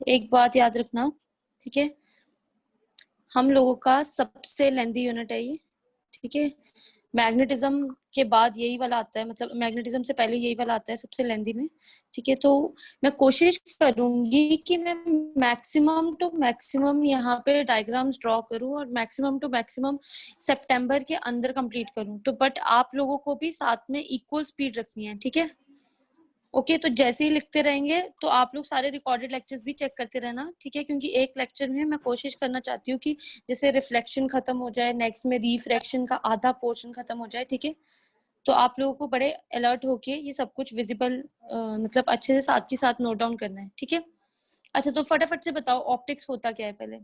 एक बात याद रखना, ठीक है, हम लोगों का सबसे लेंथी यूनिट है ये, ठीक है। मैग्नेटिज्म के बाद यही वाला आता है, मतलब मैग्नेटिज्म से पहले यही वाला आता है सबसे लेंथी में, ठीक है। तो मैं कोशिश करूंगी कि मैं मैक्सिमम टू मैक्सिमम यहाँ पे डायग्राम्स ड्रॉ करूं और मैक्सिमम टू मैक्सिमम सितंबर के अंदर कंप्लीट करूं। तो बट आप लोगों को भी साथ में इक्वल स्पीड रखनी है, ठीक है। ओके, तो जैसे ही लिखते रहेंगे तो आप लोग सारे रिकॉर्डेड लेक्चर्स भी चेक करते रहना, ठीक है, क्योंकि एक लेक्चर में मैं कोशिश करना चाहती हूँ कि जैसे रिफ्लेक्शन खत्म हो जाए, नेक्स्ट में रिफ्रैक्शन का आधा पोर्शन खत्म हो जाए, ठीक है। तो आप लोगों को बड़े अलर्ट होके ये सब कुछ विजिबल मतलब अच्छे से साथ ही साथ नोट डाउन करना है, ठीक है। अच्छा, तो फटाफट से बताओ ऑप्टिक्स होता क्या है पहले,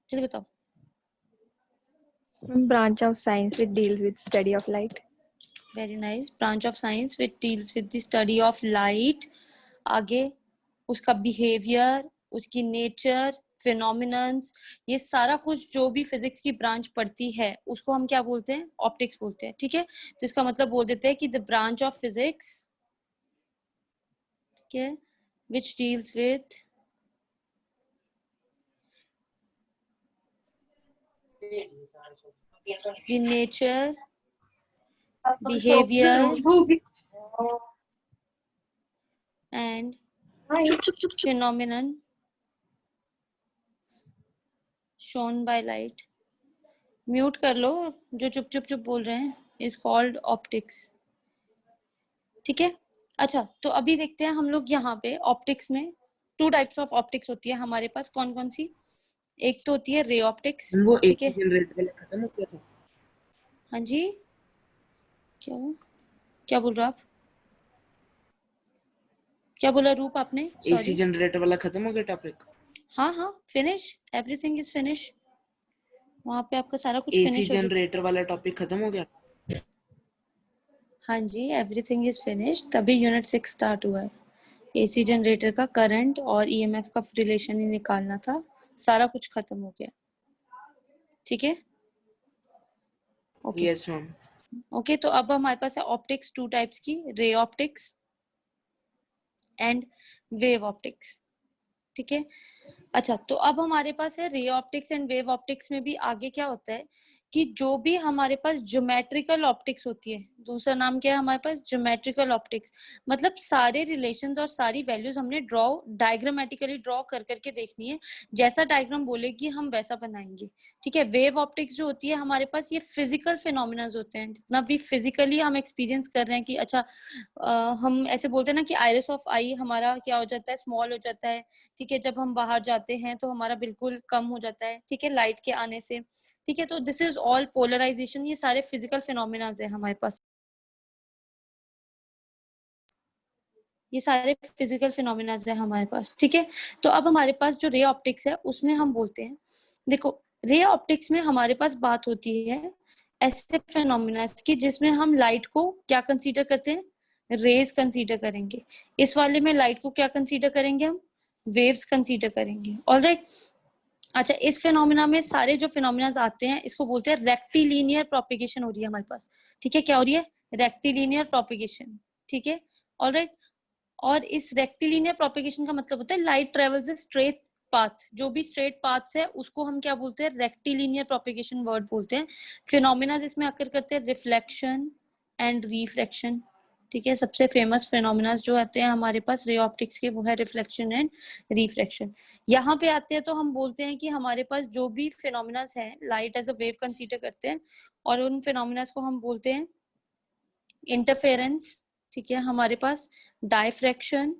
चलिए बताओ। Branch of science which deals with study of light. Very nice, branch of science which deals with the study of light. आगे उसका बिहेवियर, उसकी नेचर, फिनोमिनन्स, ये सारा कुछ जो भी फिजिक्स की ब्रांच पढ़ती है उसको हम क्या बोलते हैं, ऑप्टिक्स बोलते हैं, ठीक है। तो इसका मतलब बोल देते हैं कि द ब्रांच ऑफ फिजिक्स, ठीक है, which deals with the nature, behavior and phenomenon shown by light। Mute कर लो जो चुप चुप चुप बोल रहे हैं, is called optics, ठीक है। अच्छा, तो अभी देखते हैं हम लोग यहाँ पे ऑप्टिक्स में टू टाइप्स ऑफ ऑप्टिक्स होती है हमारे पास, कौन कौन सी। एक तो होती है रे ऑप्टिक्स, वो ठीक है। जनरेटर वाला खत्म हो गया था। हाँ जी, क्या बोल रहे हो आप, क्या बोला रूप आपने, एसी सॉरी। जनरेटर वाला खत्म हो गया टॉपिक। हाँ हाँ, फिनिश, एवरीथिंग इज फिनिश, वहां पे आपका सारा कुछ एसी फिनिश हो चुका। जनरेटर वाला टॉपिक खत्म हो गया। हाँ जी, एवरीथिंग इज फिनिश, तभी यूनिट 6 स्टार्ट हुआ है। एसी जनरेटर का करंट और ईएमएफ का रिलेशन ही निकालना था, सारा कुछ खत्म हो गया, ठीक है। Okay yes ma'am. ओके, तो अब हमारे पास है ऑप्टिक्स टू टाइप्स की, ray optics and wave optics, ठीक है। अच्छा, तो अब हमारे पास है ray optics and wave optics में भी आगे क्या होता है कि जो भी हमारे पास ज्योमेट्रिकल ऑप्टिक्स होती है, दूसरा नाम क्या है हमारे पास, ज्योमेट्रिकल ऑप्टिक्स, मतलब सारे रिलेशंस और सारी वैल्यूज हमने ड्रॉ डायग्रामेटिकली ड्रॉ कर करके देखनी है, जैसा डायग्राम बोलेगी हम वैसा बनाएंगे, ठीक है। वेव ऑप्टिक्स जो होती है हमारे पास, ये फिजिकल फिनोमिनाज होते हैं, जितना भी फिजिकली हम एक्सपीरियंस कर रहे हैं कि अच्छा हम ऐसे बोलते हैं ना कि आइरिस ऑफ आई हमारा क्या हो जाता है, स्मॉल हो जाता है, ठीक है। जब हम बाहर जाते हैं तो हमारा बिल्कुल कम हो जाता है, ठीक है, लाइट के आने से, ठीक है। तो दिस इज ऑल पोलराइजेशन, ये सारे फिजिकल फिनोमिना है हमारे पास, ये सारे फिजिकल फिनोमिना है हमारे पास, ठीक है। तो अब हमारे पास जो रे ऑप्टिक्स है उसमें हम बोलते हैं, देखो रे ऑप्टिक्स में हमारे पास बात होती है ऐसे फिनोमिना की जिसमें हम लाइट को क्या कंसीडर करते हैं, रेज कंसीडर करेंगे। इस वाले में लाइट को क्या कंसीडर करेंगे हम, वेव्स कंसीडर करेंगे, ऑलराइट। अच्छा, इस फिनोमिना में सारे जो फिनोमिना आते हैं इसको बोलते हैं रेक्टिलिनियर प्रोपिगेशन हो रही है हमारे पास, ठीक है। क्या हो रही है, रेक्टिलिनियर प्रोपिगेशन, ठीक है, ऑलराइट। और इस रेक्टिलिनियर प्रोपिगेशन का मतलब होता है light travels a straight path, जो भी स्ट्रेट पाथ है उसको हम क्या बोलते हैं, रेक्टिलिनियर प्रोपिगेशन वर्ड बोलते हैं। फिनोमिना इसमें आकर करते हैं रिफ्लेक्शन एंड रिफ्रैक्शन, ठीक है। सबसे फेमस फिनोमिना जो आते हैं हमारे पास रे ऑप्टिक्स के वो है रिफ्लेक्शन एंड रिफ्रैक्शन। यहाँ पे आते हैं तो हम बोलते हैं कि हमारे पास जो भी फिनोमिना है light as a wave consider करते हैं, और उन फिनोमिना को हम बोलते हैं इंटरफेरेंस, ठीक है, हमारे पास डायफ्रैक्शन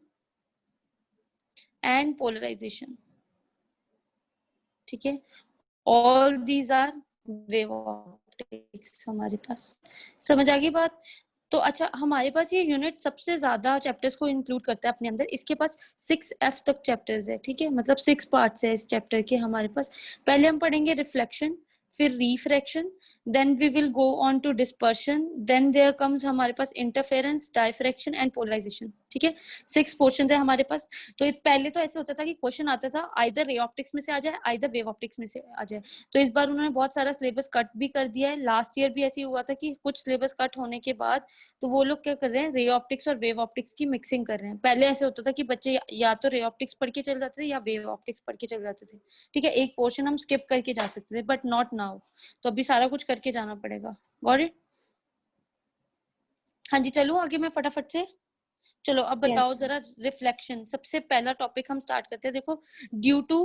एंड पोलराइजेशन, ठीक है। All these are wave optics हमारे पास, समझ आ गई बात। तो अच्छा, हमारे पास ये यूनिट सबसे ज्यादा चैप्टर्स को इंक्लूड करता है अपने अंदर, इसके पास 6F तक चैप्टर्स है, ठीक है, मतलब 6 पार्ट्स है इस चैप्टर के हमारे पास। पहले हम पढ़ेंगे रिफ्लेक्शन, फिर refraction, then we will go on to dispersion, then there comes हमारे पास इंटरफेरेंस, डायफ्रैक्शन एंड पोलराइजेशन, ठीक है, 6 पोर्शन है हमारे पास। तो पहले तो ऐसे होता था कि क्वेश्चन आता था आइदर रे ऑप्टिक्स में से आ जाए, आइदर वेव ऑप्टिक्स में से आ जाए। तो इस बार उन्होंने बहुत सारा सिलेबस कट भी कर दिया है। लास्ट ईयर भी ऐसे ही हुआ था कि कुछ सिलेबस कट होने के बाद तो वो लोग क्या कर रहे हैं, रे ऑप्टिक्स और वेव ऑप्टिक्स की मिक्सिंग कर रहे हैं। पहले ऐसे होता था कि बच्चे या तो रे ऑप्टिक्स पढ़ के चल जाते थे या वेव ऑप्टिक्स पढ़ के चल जाते थे। ठीक है, एक पोर्शन हम स्किप करके जा सकते थे, बट नॉट नाउ। तो अभी सारा कुछ करके जाना पड़ेगा। Got it? हाँ जी, चलो आगे मैं फटाफट से। चलो अब बताओ जरा रिफ्लेक्शन। सबसे पहला टॉपिक हम स्टार्ट करते हैं। देखो, ड्यू टू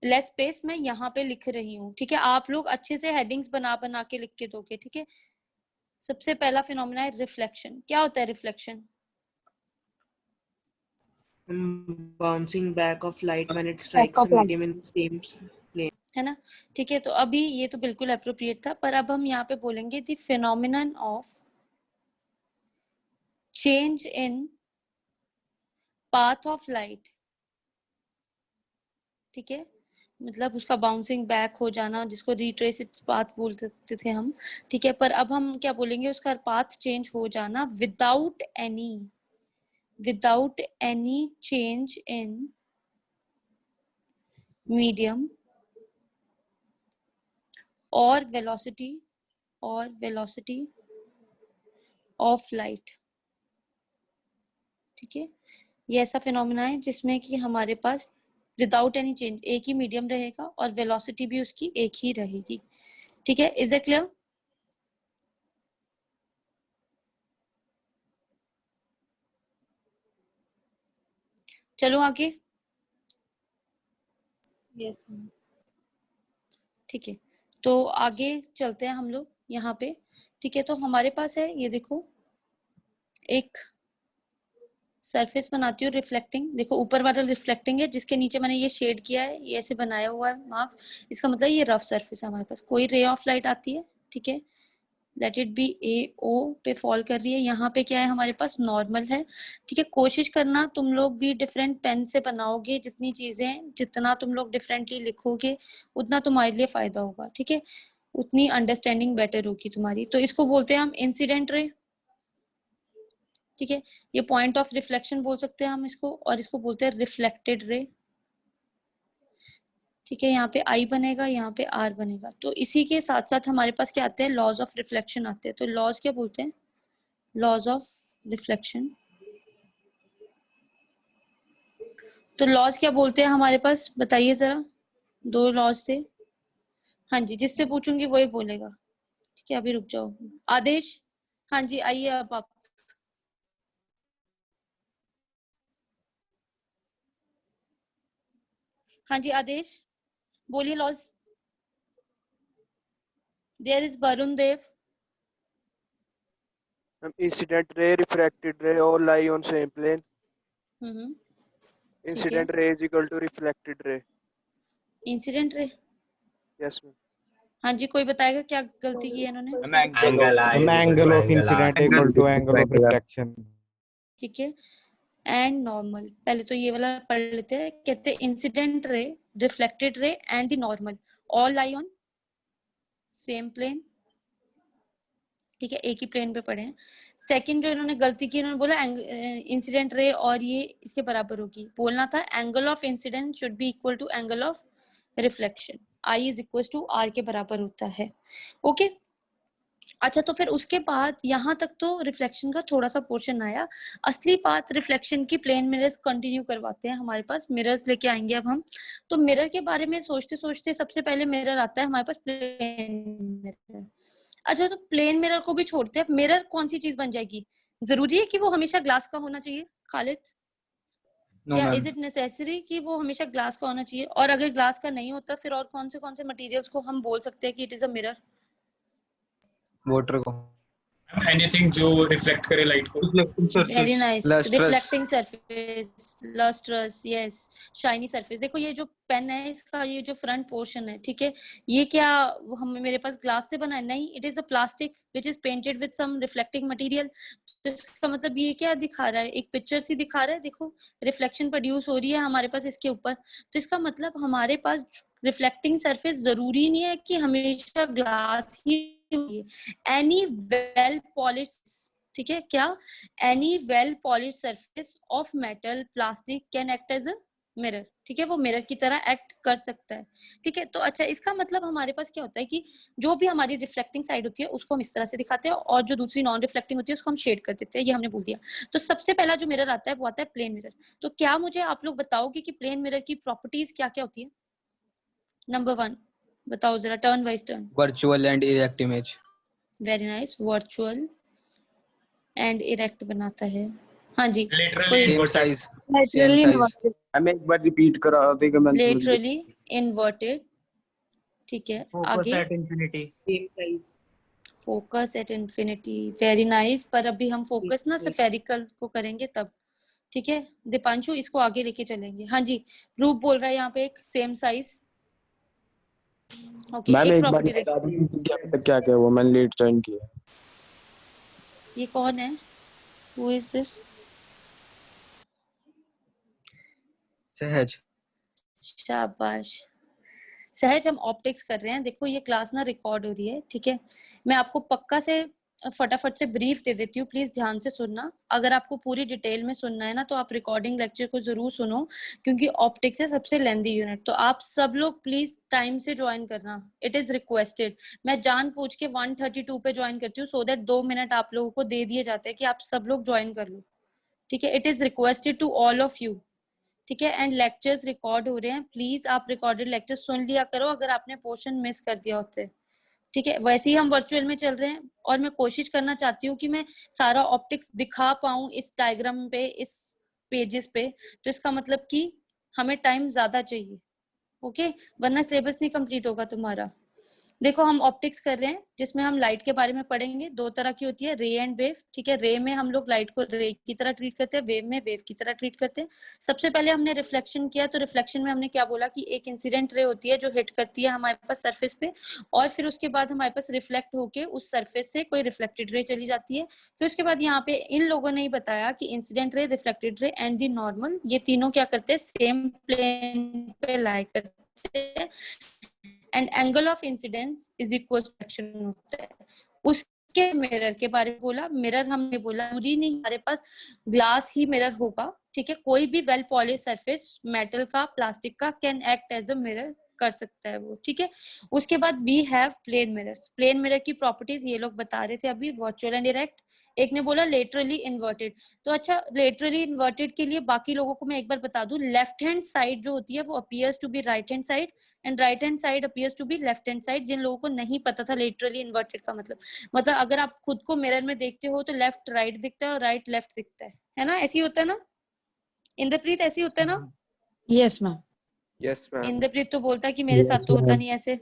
लेस स्पेस मैं यहाँ पे लिख रही हूँ, ठीक है, आप लोग अच्छे से हेडिंग्स बना बना के लिख के दोगे, ठीक है। सबसे पहला फिनोमेना है रिफ्लेक्शन। क्या होता है reflection? Bouncing back of light when it strikes a medium in the same plane. है ना, ठीक है। तो अभी ये तो बिल्कुल अप्रोप्रिएट था, पर अब हम यहाँ पे बोलेंगे the phenomenon of change in path of light. ठीक है, मतलब उसका बाउंसिंग बैक हो जाना, जिसको रिट्रेस पाथ बोल सकते थे हम। ठीक है, पर अब हम क्या बोलेंगे, उसका पाथ चेंज हो जाना without any change in medium और वेलोसिटी ऑफ लाइट। ठीक है, ये ऐसा फिनोमेना है जिसमें कि हमारे पास विदाउट एनी चेंज एक ही मीडियम रहेगा और वेलोसिटी भी उसकी एक ही रहेगी। ठीक है, इज इट क्लियर? चलो आगे। यस। ठीक है, तो आगे चलते हैं हम लोग यहाँ पे। ठीक है, तो हमारे पास है, ये देखो, एक सरफेस बनाती हूँ रिफ्लेक्टिंग। देखो ऊपर वाला रिफ्लेक्टिंग है, जिसके नीचे मैंने ये शेड किया है, ये ऐसे बनाया हुआ है मार्क्स। इसका मतलब ये रफ सरफेस है हमारे पास। कोई रे ऑफ लाइट आती है, ठीक है, लेट इट बी ए ओ पे फॉल कर रही है। यहाँ पे क्या है हमारे पास, नॉर्मल है। ठीक है, कोशिश करना तुम लोग भी डिफरेंट पेन से बनाओगे। जितनी चीजें, जितना तुम लोग डिफरेंटली लिखोगे उतना तुम्हारे लिए फायदा होगा। ठीक है, उतनी अंडरस्टैंडिंग बेटर होगी तुम्हारी। तो इसको बोलते हैं हम इंसिडेंट रे। ठीक है, ये पॉइंट ऑफ रिफ्लेक्शन बोल सकते हैं हम इसको, और इसको बोलते हैं रिफ्लेक्टेड रे। ठीक है, यहाँ पे आई बनेगा, यहाँ पे आर बनेगा। तो इसी के साथ साथ हमारे पास क्या आते हैं, लॉज ऑफ रिफ्लेक्शन आते हैं। तो लॉज क्या बोलते हैं, लॉज ऑफ रिफ्लेक्शन। तो लॉज क्या बोलते हैं हमारे पास, बताइए जरा। 2 लॉज थे। हाँ जी, जिससे पूछूंगी वही बोलेगा। ठीक है, अभी रुक जाओ। आदेश, हाँ जी आइए अब आप। हाँ जी आदेश, बोलिए laws. There is Varun Dev. Incident ray, refracted ray all lie on same plane. ठीक है, Incident ray is equal to reflected ray. Incident ray. Yes, ma'am. हाँ जी, कोई बताएगा क्या गलती की है इन्होंने? Angle of incident equal to angle of reflection. ठीक है, एंड नॉर्मल। पहले तो ये वाला पढ़ लेते हैं। कहते हैं incident ray, reflected ray and the normal all lie on same plane. ठीक है, एक ही प्लेन पे पड़े हैं। सेकंड जो इन्होंने गलती की, इन्होंने बोला इंसिडेंट रे और ये इसके बराबर होगी। बोलना था angle of incident should be equal to angle of reflection. I is equal to R के बराबर होता है। ओके, अच्छा, तो फिर उसके बाद यहाँ तक तो रिफ्लेक्शन का थोड़ा सा पोर्शन आया। असली बात रिफ्लेक्शन की, प्लेन मिरर्स कंटिन्यू करवाते हैं। हमारे पास मिरर्स लेके आएंगे अब हम। तो मिरर के बारे में सोचते सोचते सबसे पहले मिरर आता है हमारे पास, प्लेन मिरर। अच्छा, तो प्लेन मिरर को भी छोड़ते हैं। मिरर कौन सी चीज बन जाएगी? जरूरी है कि वो हमेशा ग्लास का होना चाहिए खालिद? क्या इज इट नेसेसरी कि वो हमेशा ग्लास का होना चाहिए? और अगर ग्लास का नहीं होता फिर और कौन से मटेरियल्स को हम बोल सकते हैं कि it is a mirror? Water को, एनीथिंग जो रिफ्लेक्ट करे लाइट को। Very nice, Lustrous. Reflecting surface, lustrous, yes, shiny surface. देखो ये जो पेन है, इसका ये जो फ्रंट पोर्शन है, ठीक है, ये क्या हम मेरे पास ग्लास से बना है? नहीं, it is a plastic which is painted with some reflecting material. तो इसका मतलब ये क्या दिखा रहा है, एक पिक्चर सी दिखा रहा है। देखो रिफ्लेक्शन प्रोड्यूस हो रही है हमारे पास इसके ऊपर। तो इसका मतलब हमारे पास रिफ्लेक्टिंग सरफेस जरूरी नहीं है कि हमेशा ग्लास ही, एनी वेल पॉलिश, ठीक है, क्या any well polish surface of metal plastic can act as a mirror, ठीक है, वो मिरर की तरह एक्ट कर सकता है, ठीक है। तो अच्छा, इसका मतलब हमारे पास क्या होता है कि जो भी हमारी रिफ्लेक्टिंग साइड होती है उसको हम इस तरह से दिखाते हैं और जो दूसरी नॉन रिफ्लेक्टिंग होती है उसको हम शेड कर देते हैं, ये हमने बोल दिया। तो सबसे पहला जो मिरर आता है वो आता है प्लेन मिरर। तो क्या मुझे आप लोग बताओगे कि प्लेन मिरर की प्रॉपर्टीज क्या क्या होती है? नंबर 1 बताओ जरा, turn wise turn. Virtual and erect image. Very nice, virtual and erect बनाता है। हाँ जी, Laterally कोई Same inverted. size. Same Laterally size. inverted. हमें एक बार रिपीट करा देगा मैं समझ गया। लेटरली इन्वर्टेड, ठीक है। Focus आगे at infinity. Same size. Focus at infinity, very nice. पर अभी हम फोकस ना स्फेरिकल को करेंगे तब, ठीक है। दीपांशु इसको आगे लेके चलेंगे। हाँ जी, रूप बोल रहा है यहाँ पे एक सेम साइज। ओके, मैम एक एक बार प्रॉपर्टी बता देखो, दीजिए क्या क्या क्या वो मैंने लेट ज्वाइन किया। ये कौन है? Who is this? सहज. शाबाश सहज, हम ऑप्टिक्स कर रहे हैं। देखो ये क्लास ना रिकॉर्ड हो रही है, ठीक है। मैं आपको पक्का से फटाफट से ब्रीफ दे देती हूँ, प्लीज ध्यान से सुनना। अगर आपको पूरी डिटेल में सुनना है ना तो आप रिकॉर्डिंग लेक्चर को जरूर सुनो, क्योंकि ऑप्टिक्स है सबसे लेंदी यूनिट। तो आप सब लोग प्लीज टाइम से ज्वाइन करना, इट इज रिक्वेस्टेड। मैं जान पूछ के 132 पे ज्वाइन करती हूँ, सो दैट 2 मिनट आप लोगों को दे दिए जाते हैं कि आप सब लोग ज्वाइन कर लो, ठीक है। It is requested to all of you, ठीक है। एंड लेक्चर्स रिकॉर्ड हो रहे हैं, प्लीज आप रिकॉर्डेड लेक्चर सुन लिया करो अगर आपने पोर्शन मिस कर दिया होते, ठीक है। वैसे ही हम वर्चुअल में चल रहे हैं और मैं कोशिश करना चाहती हूँ कि मैं सारा ऑप्टिक्स दिखा पाऊँ इस डायग्राम पे, इस पेजेस पे। तो इसका मतलब कि हमें टाइम ज्यादा चाहिए, ओके, वरना सिलेबस नहीं कंप्लीट होगा तुम्हारा। देखो हम ऑप्टिक्स कर रहे हैं जिसमें हम लाइट के बारे में पढ़ेंगे। 2 तरह की होती है, रे एंड वेव, ठीक है। रे में हम लोग लाइट को रे की तरह ट्रीट करते हैं, वेव में वेव की तरह ट्रीट करते हैं। सबसे पहले हमने रिफ्लेक्शन किया, तो रिफ्लेक्शन में हमने क्या बोला कि एक इंसिडेंट रे होती है जो हिट करती है हमारे पास सरफेस पे, और फिर उसके बाद हमारे पास रिफ्लेक्ट होके उस सरफेस से कोई रिफ्लेक्टेड रे चली जाती है। फिर उसके बाद यहाँ पे इन लोगों ने ही बताया कि incident ray, reflected ray and the normal, ये तीनों क्या करते हैं, सेम प्लेन पे लाई करते हैं and angle of incidence is equal to reflection होता है। उसके मिरर के बारे में बोला, मिरर हमने बोला जरूरी नहीं हमारे पास ग्लास ही मिरर होगा, ठीक है। कोई भी वेल पॉलिश सरफेस, मेटल का, प्लास्टिक का, can act as a mirror, कर सकता है वो, ठीक है। उसके बाद we have plane mirrors. Plane mirror की प्रॉपर्टीज ये लोग बता रहे थे अभी, वर्चुअल एंड डायरेक्ट। एक ने बोला लेटरली इन्वर्टेड। तो अच्छा, लेटरली इन्वर्टेड के लिए बाकी लोगों को मैं एक बार बता दूं, लेफ्ट हैंड साइड जो होती है वो appears to be right hand side and right hand side appears to be left hand side. जिन लोगों को नहीं पता था लेटरली इन्वर्टेड का मतलब अगर आप खुद को मिरर में देखते हो तो लेफ्ट राइट दिखता है और राइट लेफ्ट दिखता है ना, ऐसे ही होता है ना इंद्रप्रीत, ऐसे ही होता है ना? Yes, ma'am. Yes ma'am. Inderpreet तो बोलता है कि मेरे साथ तो होता नहीं ऐसे,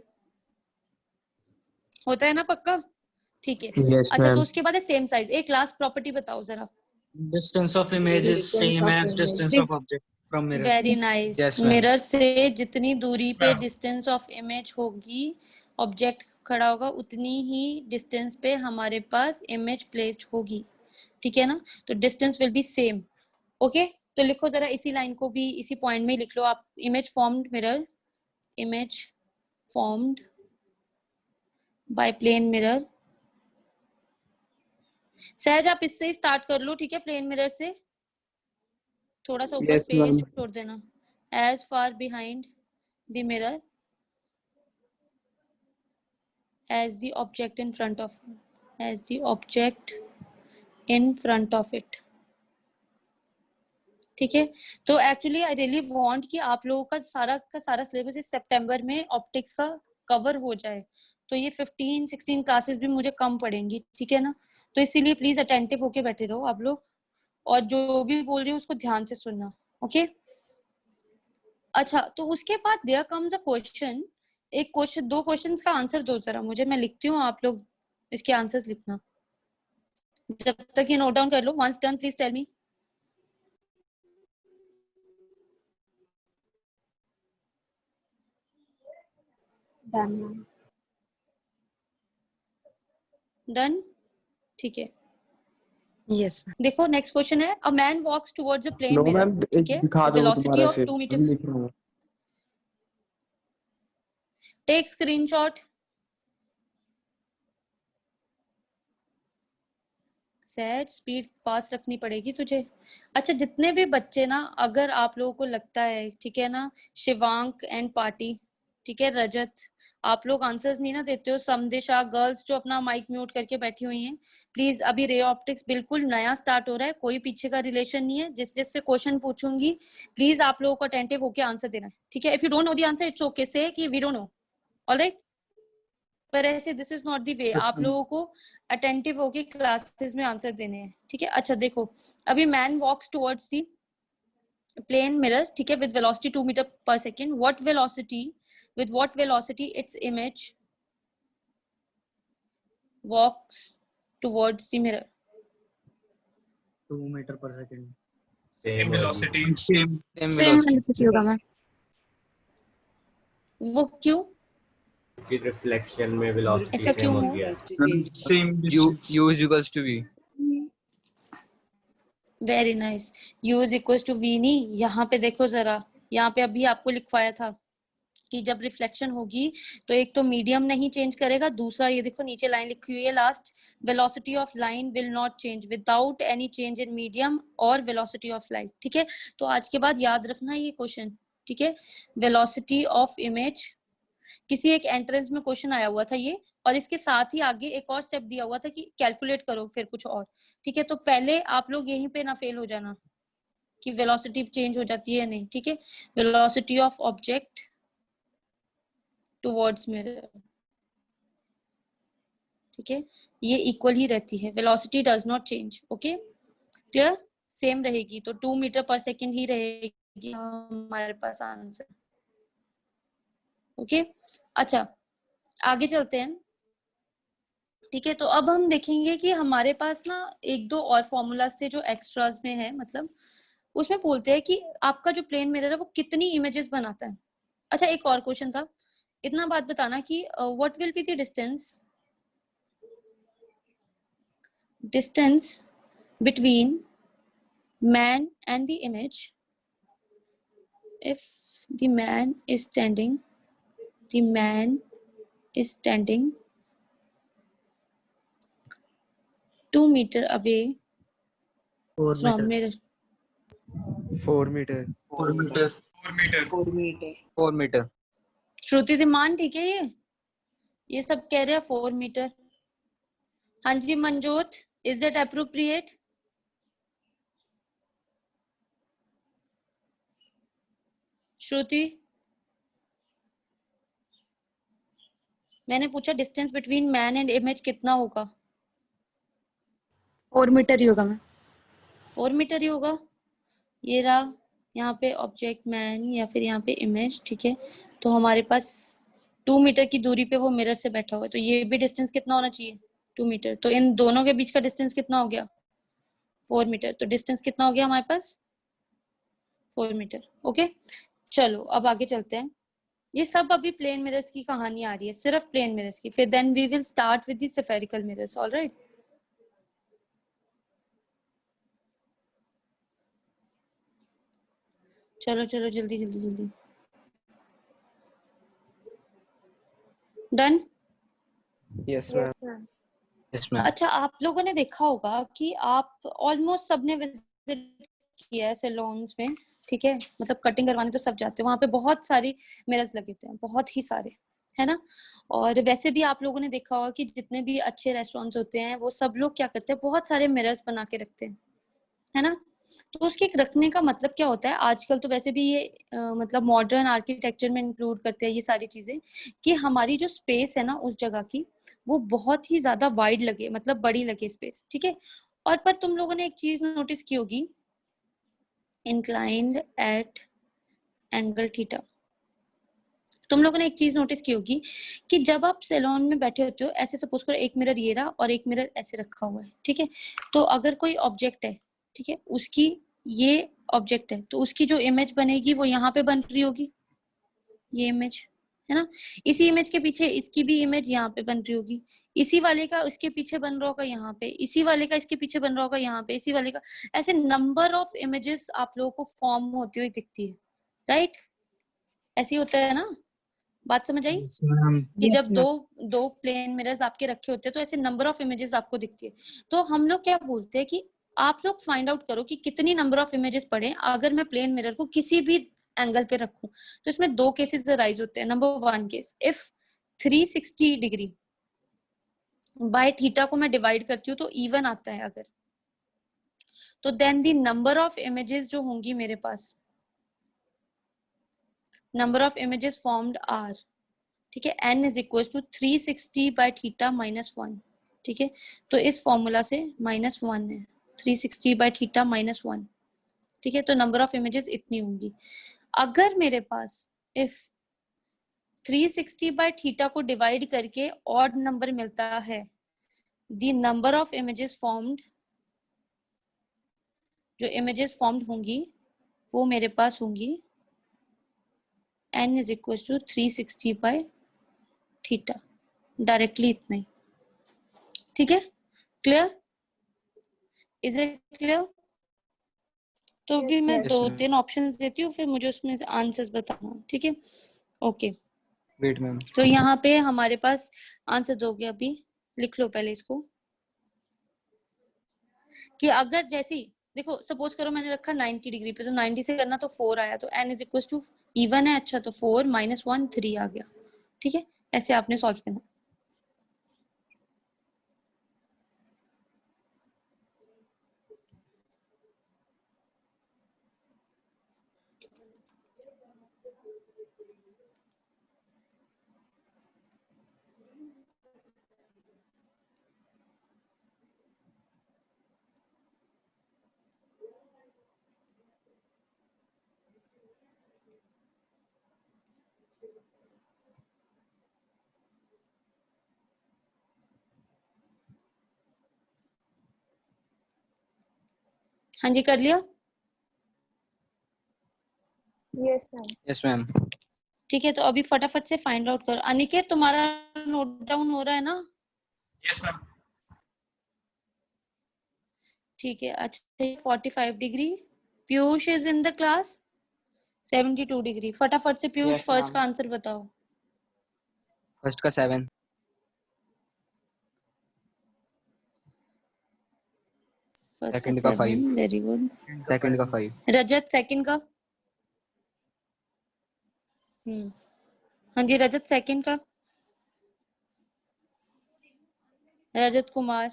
होता है ना पक्का? ठीक है। Yes, अच्छा, तो ma'am. उसके बाद है सेम साइज। एक लास्ट प्रॉपर्टी बताओ जरा। Distance of image is same as distance of object from mirror. Very nice. Yes, ma'am. Mirror से जितनी दूरी पे हाँ। डिस्टेंस ऑफ इमेज होगी, ऑब्जेक्ट खड़ा होगा, उतनी ही डिस्टेंस पे हमारे पास इमेज प्लेस्ड होगी, ठीक है ना। तो distance will be same, okay. तो लिखो जरा इसी लाइन को भी, इसी पॉइंट में लिख लो आप। Image formed mirror, image formed by plane mirror. Sahaj आप इससे स्टार्ट कर लो, ठीक है, प्लेन मिरर से। थोड़ा सा ऊपर यस स्पेस मैम। छोड़ देना। As far behind the mirror as the object in front of it, ठीक है। तो एक्चुअली आई रियली वांट कि आप लोगों का सारा सिलेबस इस सितंबर में ऑप्टिक्स का कवर हो जाए, तो ये 15-16 क्लासेस भी मुझे कम पड़ेंगी, ठीक है ना। तो इसीलिए प्लीज अटेंटिव होके बैठे रहो आप लोग, और जो भी बोल रही हूँ उसको ध्यान से सुनना, ओके। अच्छा, तो उसके बाद देयर कम्स अ क्वेश्चन। एक क्वेश्चन, 2 क्वेश्चंस का आंसर दो जरा मुझे, मैं लिखती हूँ, आप लोग इसके आंसर्स लिखना। जब तक ये नोट डाउन कर लो। Once done please tell me. Done, ma'am. Done, ठीक है। Yes, ma'am. देखो नेक्स्ट क्वेश्चन है, a man walks towards a plane no mirror, ma'am ठीक है, दिखा दो वेलोसिटी दोबारा ऑफ से, 2 मीटर। अभी लिख रहा हूँ। Take screenshot. Sahaj speed fast रखनी पड़ेगी तुझे। अच्छा जितने भी बच्चे ना, अगर आप लोगों को लगता है, ठीक है ना, शिवांक एंड पार्टी, ठीक है, रजत, आप लोग आंसर्स नहीं ना देते हो, समदिशा, गर्ल्स जो अपना माइक म्यूट करके बैठी हुई हैं, प्लीज अभी रे ऑप्टिक्स बिल्कुल नया स्टार्ट हो रहा है, कोई पीछे का रिलेशन नहीं है। जिससे क्वेश्चन पूछूंगी प्लीज आप लोगों को अटेंटिव होकर आंसर देना है, ठीक है। If you don't know the answer it's okay, से कि वी डोंट नो, ऑलराइट। पर ऐसे this is not the way, आप लोगों को अटेंटिव होके क्लासेस में आंसर देने हैं, ठीक है। अच्छा देखो, अभी man walks towards the plane mirror, ठीक है, with velocity 2 meter per second. With what velocity its image walks towards the mirror? 2 meter per second. Same velocity. Same Same velocity होगा मैम। वो क्यों? की रिफ्लेक्शन में वेलोसिटी ऐसा same क्यों होती है। Same distance. U is equals to V. Very nice. u is equal to v नहीं, यहाँ पे देखो जरा, यहाँ पे अभी आपको लिखवाया था कि जब रिफ्लेक्शन होगी तो एक तो मीडियम नहीं चेंज करेगा, दूसरा ये देखो नीचे लाइन लिखी हुई है last, velocity of line will not change without any change in medium और वेलोसिटी ऑफ लाइट, ठीक है। तो आज के बाद याद रखना ये क्वेश्चन, ठीक है। वेलोसिटी ऑफ इमेज, किसी एक एंट्रेंस में क्वेश्चन आया हुआ था ये, और इसके साथ ही आगे एक और स्टेप दिया हुआ था कि कैलकुलेट करो फिर कुछ और, ठीक है। तो पहले आप लोग यहीं पे ना फेल हो जाना कि वेलोसिटी चेंज हो जाती है, नहीं, ठीक है। Velocity of object towards mirror, ठीक है, ये इक्वल ही रहती है, velocity does not change, okay, clear, same रहेगी। तो 2 मीटर पर सेकेंड ही रहेगी हमारे पास आंसर, ओके। अच्छा आगे चलते हैं, ठीक है। तो अब हम देखेंगे कि हमारे पास ना एक दो और फॉर्मूलाज थे जो एक्स्ट्राज में है, मतलब उसमें बोलते हैं कि आपका जो प्लेन मिरर है वो कितनी इमेजेस बनाता है। अच्छा एक और क्वेश्चन था, इतना बात बताना कि what will be the distance between man and the image if the man is standing 2 meter away 4 from meter. mirror. 4 meter. 4 meter. 4 meter. 4 meter. श्रुति धिमान ठीक है, ये सब कह रहे हैं 4 मीटर। हाँ जी मंजोत, इज दैट अप्रोप्रिएट? श्रुति, मैंने पूछा distance between man and image कितना होगा? 4 मीटर ही होगा मैम। 4 मीटर ही होगा। ये रहा यहाँ पे ऑब्जेक्ट मैन या फिर यहाँ पे इमेज, ठीक है। तो हमारे पास 2 मीटर की दूरी पे वो मिरर से बैठा हुआ है, तो ये भी डिस्टेंस कितना होना चाहिए? 2 मीटर। तो इन दोनों के बीच का डिस्टेंस कितना हो गया? 4 मीटर। तो डिस्टेंस कितना हो गया हमारे पास? 4 मीटर, ओके। चलो अब आगे चलते हैं। ये सब अभी प्लेन मिरर्स की कहानी आ रही है, सिर्फ प्लेन मिरर्स की, फिर then we will start with the spherical mirrors, alright. चलो चलो जल्दी जल्दी जल्दी, done? Yes ma'am. Yes ma'am. अच्छा आप लोगों ने देखा होगा कि आप ऑलमोस्ट सबने विजिट किया है सैलून्स में, ठीक है, मतलब कटिंग करवाने तो सब जाते हैं, वहां पे बहुत सारी मिरर्स लगे होते हैं, बहुत ही सारे, है ना। और वैसे भी आप लोगों ने देखा होगा कि जितने भी अच्छे रेस्टोरेंट्स होते हैं वो सब लोग क्या करते हैं, बहुत सारे मिरर्स बना के रखते हैं, है ना। तो उसके रखने का मतलब क्या होता है, आजकल तो वैसे भी ये मतलब मॉडर्न आर्किटेक्चर में इंक्लूड करते हैं ये सारी चीजें, कि हमारी जो स्पेस है ना उस जगह की वो बहुत ही ज्यादा वाइड लगे, मतलब बड़ी लगे स्पेस, ठीक है। और पर तुम लोगों ने एक चीज नोटिस की होगी, इंक्लाइंड एट एंगल थीटा, तुम लोगों ने एक चीज नोटिस की होगी कि जब आप सैलून में बैठे होते हो, ऐसे सपोज करो एक मिरर ये रहा और एक मिरर ऐसे रखा हुआ है, ठीक है। तो अगर कोई ऑब्जेक्ट है, ठीक है, उसकी ये ऑब्जेक्ट है, तो उसकी जो इमेज बनेगी वो यहाँ पे बन रही होगी, ये इमेज है ना। इसी इमेज के पीछे इसकी भी इमेज यहाँ पे बन रही होगी, इसी वाले का उसके पीछे बन रहा होगा यहाँ पे, इसी वाले का इसके पीछे बन रहा होगा यहाँ पे, इसी वाले का, ऐसे नंबर ऑफ इमेजेस आप लोगों को फॉर्म होती हुई दिखती है, राइट? ऐसे ही होता है ना, बात समझ आई? Yes, ma'am. कि जब दो प्लेन मिरर्स आपके रखे होते हैं तो ऐसे नंबर ऑफ इमेजेस आपको दिखती है। तो हम लोग क्या बोलते हैं कि आप लोग फाइंड आउट करो कि कितनी नंबर ऑफ इमेजेस पड़े अगर मैं प्लेन मिरर को किसी भी एंगल पे रखूं। तो इसमें दो केसेस अराइज होते हैं। Number 1 case, if 360 degree by theta को मैं डिवाइड करती हूँ तो इवन आता है अगर, तो then the number of images जो होंगी मेरे पास, number of images formed are, ठीक है, n is equal to 360 by theta minus 1। ठीक है, तो इस फॉर्मूला से -1 है, 360 बाय थीटा माइनस 1। ठीक है, तो नंबर ऑफ इमेजेस इतनी होंगी। अगर मेरे पास इफ 360 बाय थीटा को डिवाइड करके ऑड नंबर मिलता है, the number of images formed, जो इमेजेस फॉर्म्ड होंगी वो मेरे पास होंगी n is equal to 360 by theta, directly इतना ही। ठीक है, क्लियर? Is it clear? तो भी मैं Yes, 2-3 ऑप्शंस देती हूँ, फिर मुझे उसमें से आंसर्स बताना। ठीक है, ओके। Wait, ma'am. तो यहाँ पे हमारे पास आंसर दोगे, अभी लिख लो पहले इसको, कि अगर जैसी देखो सपोज करो मैंने रखा 90 डिग्री पे, तो 90 से करना तो 4 आया, तो n is equal to even है, अच्छा तो 4 - 1 3 आ गया। ठीक है, ऐसे आपने सॉल्व करना। हाँ जी, कर लिया? Yes, ma'am. Yes, ma'am. ठीक है, तो अभी फटाफट से फाइंड आउट करो। अनिकेत, तुम्हारा नोट डाउन हो रहा है ना? Yes ma'am. ठीक है, अच्छा 45 degree. Piyush is in the class. 72 degree. फटाफट से पीयूष Yes, फर्स्ट का ma'am. आंसर बताओ। First का 7. फर्स्ट का Second का 5. 7, वेरी गुड। Second का 5. रजत सेकंड का। हाँ जी, रजत सेकंड का। रजत कुमार।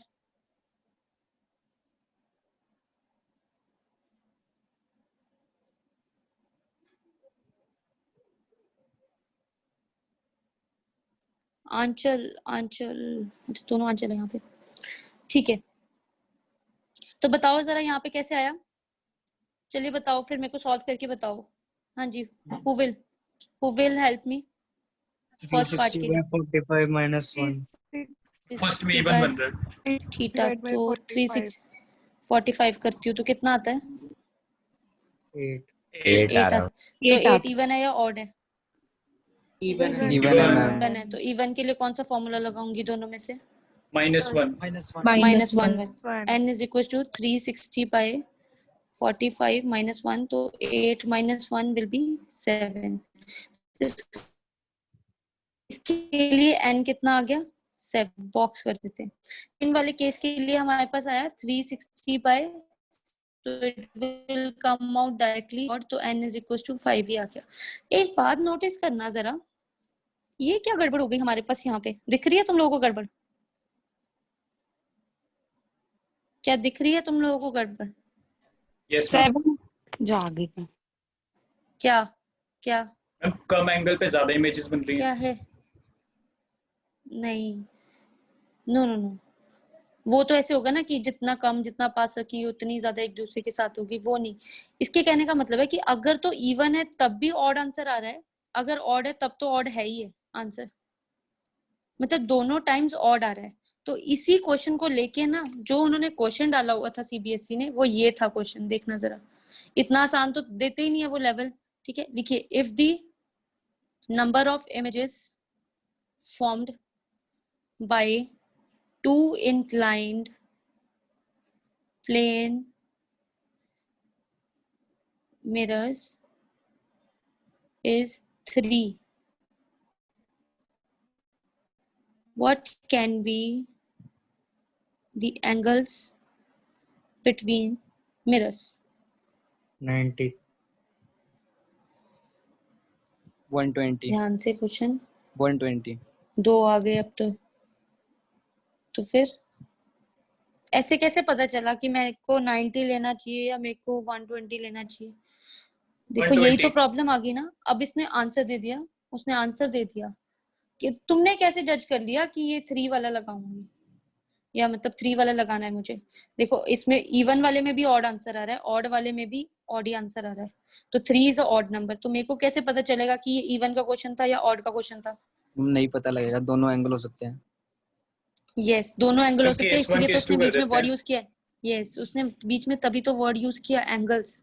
आंचल, आंचल, दोनों आंचल है यहाँ पे। ठीक है, तो बताओ जरा यहाँ पे कैसे आया। चलिए बताओ, फिर मेरे को सॉल्व करके बताओ। हाँ जी, who will help me first part 360 के by लिए। 45 minus 1. फर्स्ट में इवन बन रहा है। थीटा, तो 345 करती हूँ तो कितना आता है? 8. 8 आ 8 रहा आता। तो 8 इवन है या ऑड है? इवन है। Even है, ma'am. इवन है, तो इवन के लिए कौन सा फॉर्मूला लगाऊंगी दोनों में से? -1। -1। n is equal to 360 by 45 -1, तो 8 - 1 विल बी 7। इसके लिए n कितना आ गया? 7। बॉक्स कर देते हैं। इन वाले केस के लिए हमारे पास आया 360 बाय, तो it will come out directly, और तो n इज इक्वल टू 5 ही आ गया। एक बात नोटिस करना जरा, ये क्या गड़बड़ हो गई हमारे पास यहाँ पे? दिख रही है तुम लोगों को गड़बड़? क्या दिख रही है तुम लोगों को गड़बड़? यस 7 जो आ गई है। क्या क्या मैम, कम एंगल पे ज्यादा इमेजेस बन रही क्या हैं। है? नहीं, नो नो नो, वो तो ऐसे होगा ना कि जितना कम, जितना पास रखी उतनी ज्यादा एक दूसरे के साथ होगी, वो नहीं। इसके कहने का मतलब है कि अगर तो इवन है तब भी ऑड आंसर आ रहा है, अगर ऑड है तब तो ऑड है ही है आंसर, मतलब दोनों टाइम्स ऑड आ रहा है। तो इसी क्वेश्चन को लेके ना, जो उन्होंने क्वेश्चन डाला हुआ था सीबीएसई ने, वो ये था क्वेश्चन। देखना जरा, इतना आसान तो देते ही नहीं है वो लेवल। ठीक है, लिखिए, if the number of images formed by 2 inclined plane mirrors is 3, what can be the angles between mirrors? 90. 120. ध्यान से क्वेश्चन 120. 2 आ गए अब तो फिर ऐसे कैसे पता चला कि मेरे को 90 लेना चाहिए या मेरे को 120 लेना चाहिए? देखो यही तो 120. प्रॉब्लम आ गई ना। अब इसने आंसर दे दिया, उसने आंसर दे दिया कि तुमने कैसे जज कर लिया कि ये 3 वाला लगाऊंगी या मतलब 3 वाला लगाना है मुझे? देखो इसमें इवन वाले में भी ऑड आंसर आ रहा है, ऑड वाले में भी ऑड ही आंसर आ रहा है, तो 3 इज अ ऑड नंबर। तो मेरे को कैसे पता चलेगा कि ये इवन का क्वेश्चन था या ऑड का क्वेश्चन था? नहीं पता लगेगा, दोनों एंगल हो सकते हैं। यस, दोनों एंगल हो तो सकते हैं, case one, इसलिए तो case उसने two बीच कर में देते वर्ड हैं। यूज किया है। यस, उसने बीच में तभी तो वर्ड यूज किया एंगल्स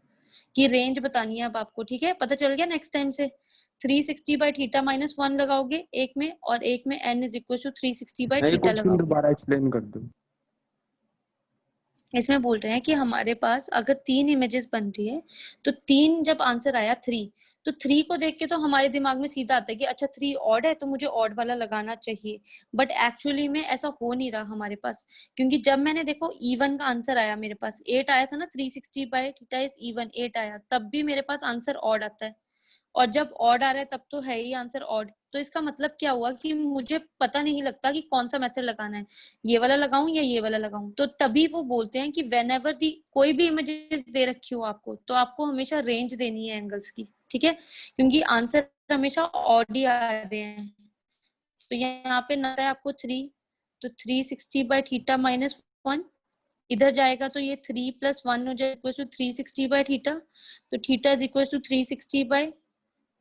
की रेंज बतानी है अब आपको, ठीक है? पता चल गया नेक्स्ट टाइम से 360 बाय थीटा माइनस 1 लगाओगे एक में, और एक में n is equal to 360 by ये थीटा क्वेश्चन लगाओगे। दोबारा एक्सप्लेन कर दो। इसमें बोल रहे हैं कि हमारे पास अगर 3 इमेजेस बन रही है तो 3 जब आंसर आया 3, तो 3 को देख के तो हमारे दिमाग में सीधा आता है कि अच्छा 3 ऑड है तो मुझे ऑड वाला लगाना चाहिए, बट एक्चुअली में ऐसा हो नहीं रहा हमारे पास, क्योंकि जब मैंने देखो इवन का आंसर आया, मेरे पास 8 आया था ना, 360 बाय थीटा इज इवन 8 आया, तब भी मेरे पास आंसर ऑड आता है, और जब ऑड आ रहा है तब तो है ही आंसर ऑड। तो इसका मतलब क्या हुआ कि मुझे पता नहीं लगता कि कौन सा मेथड लगाना है, ये वाला लगाऊं या ये वाला लगाऊं। तो तभी वो बोलते हैं कि वेन एवर दी कोई भी इमेजेस दे रखी हो आपको, तो आपको हमेशा रेंज देनी है एंगल्स की, ठीक है? क्योंकि आंसर हमेशा ऑड ही आ रहे हैं। तो यहाँ पे नता है आपको 3, तो 360 बाय थीटा माइनस 1 इधर जाएगा तो ये 3 प्लस 1 हो जाएगा इक्वल टू 360 बाय थीटा, तो theta is equal to 360 by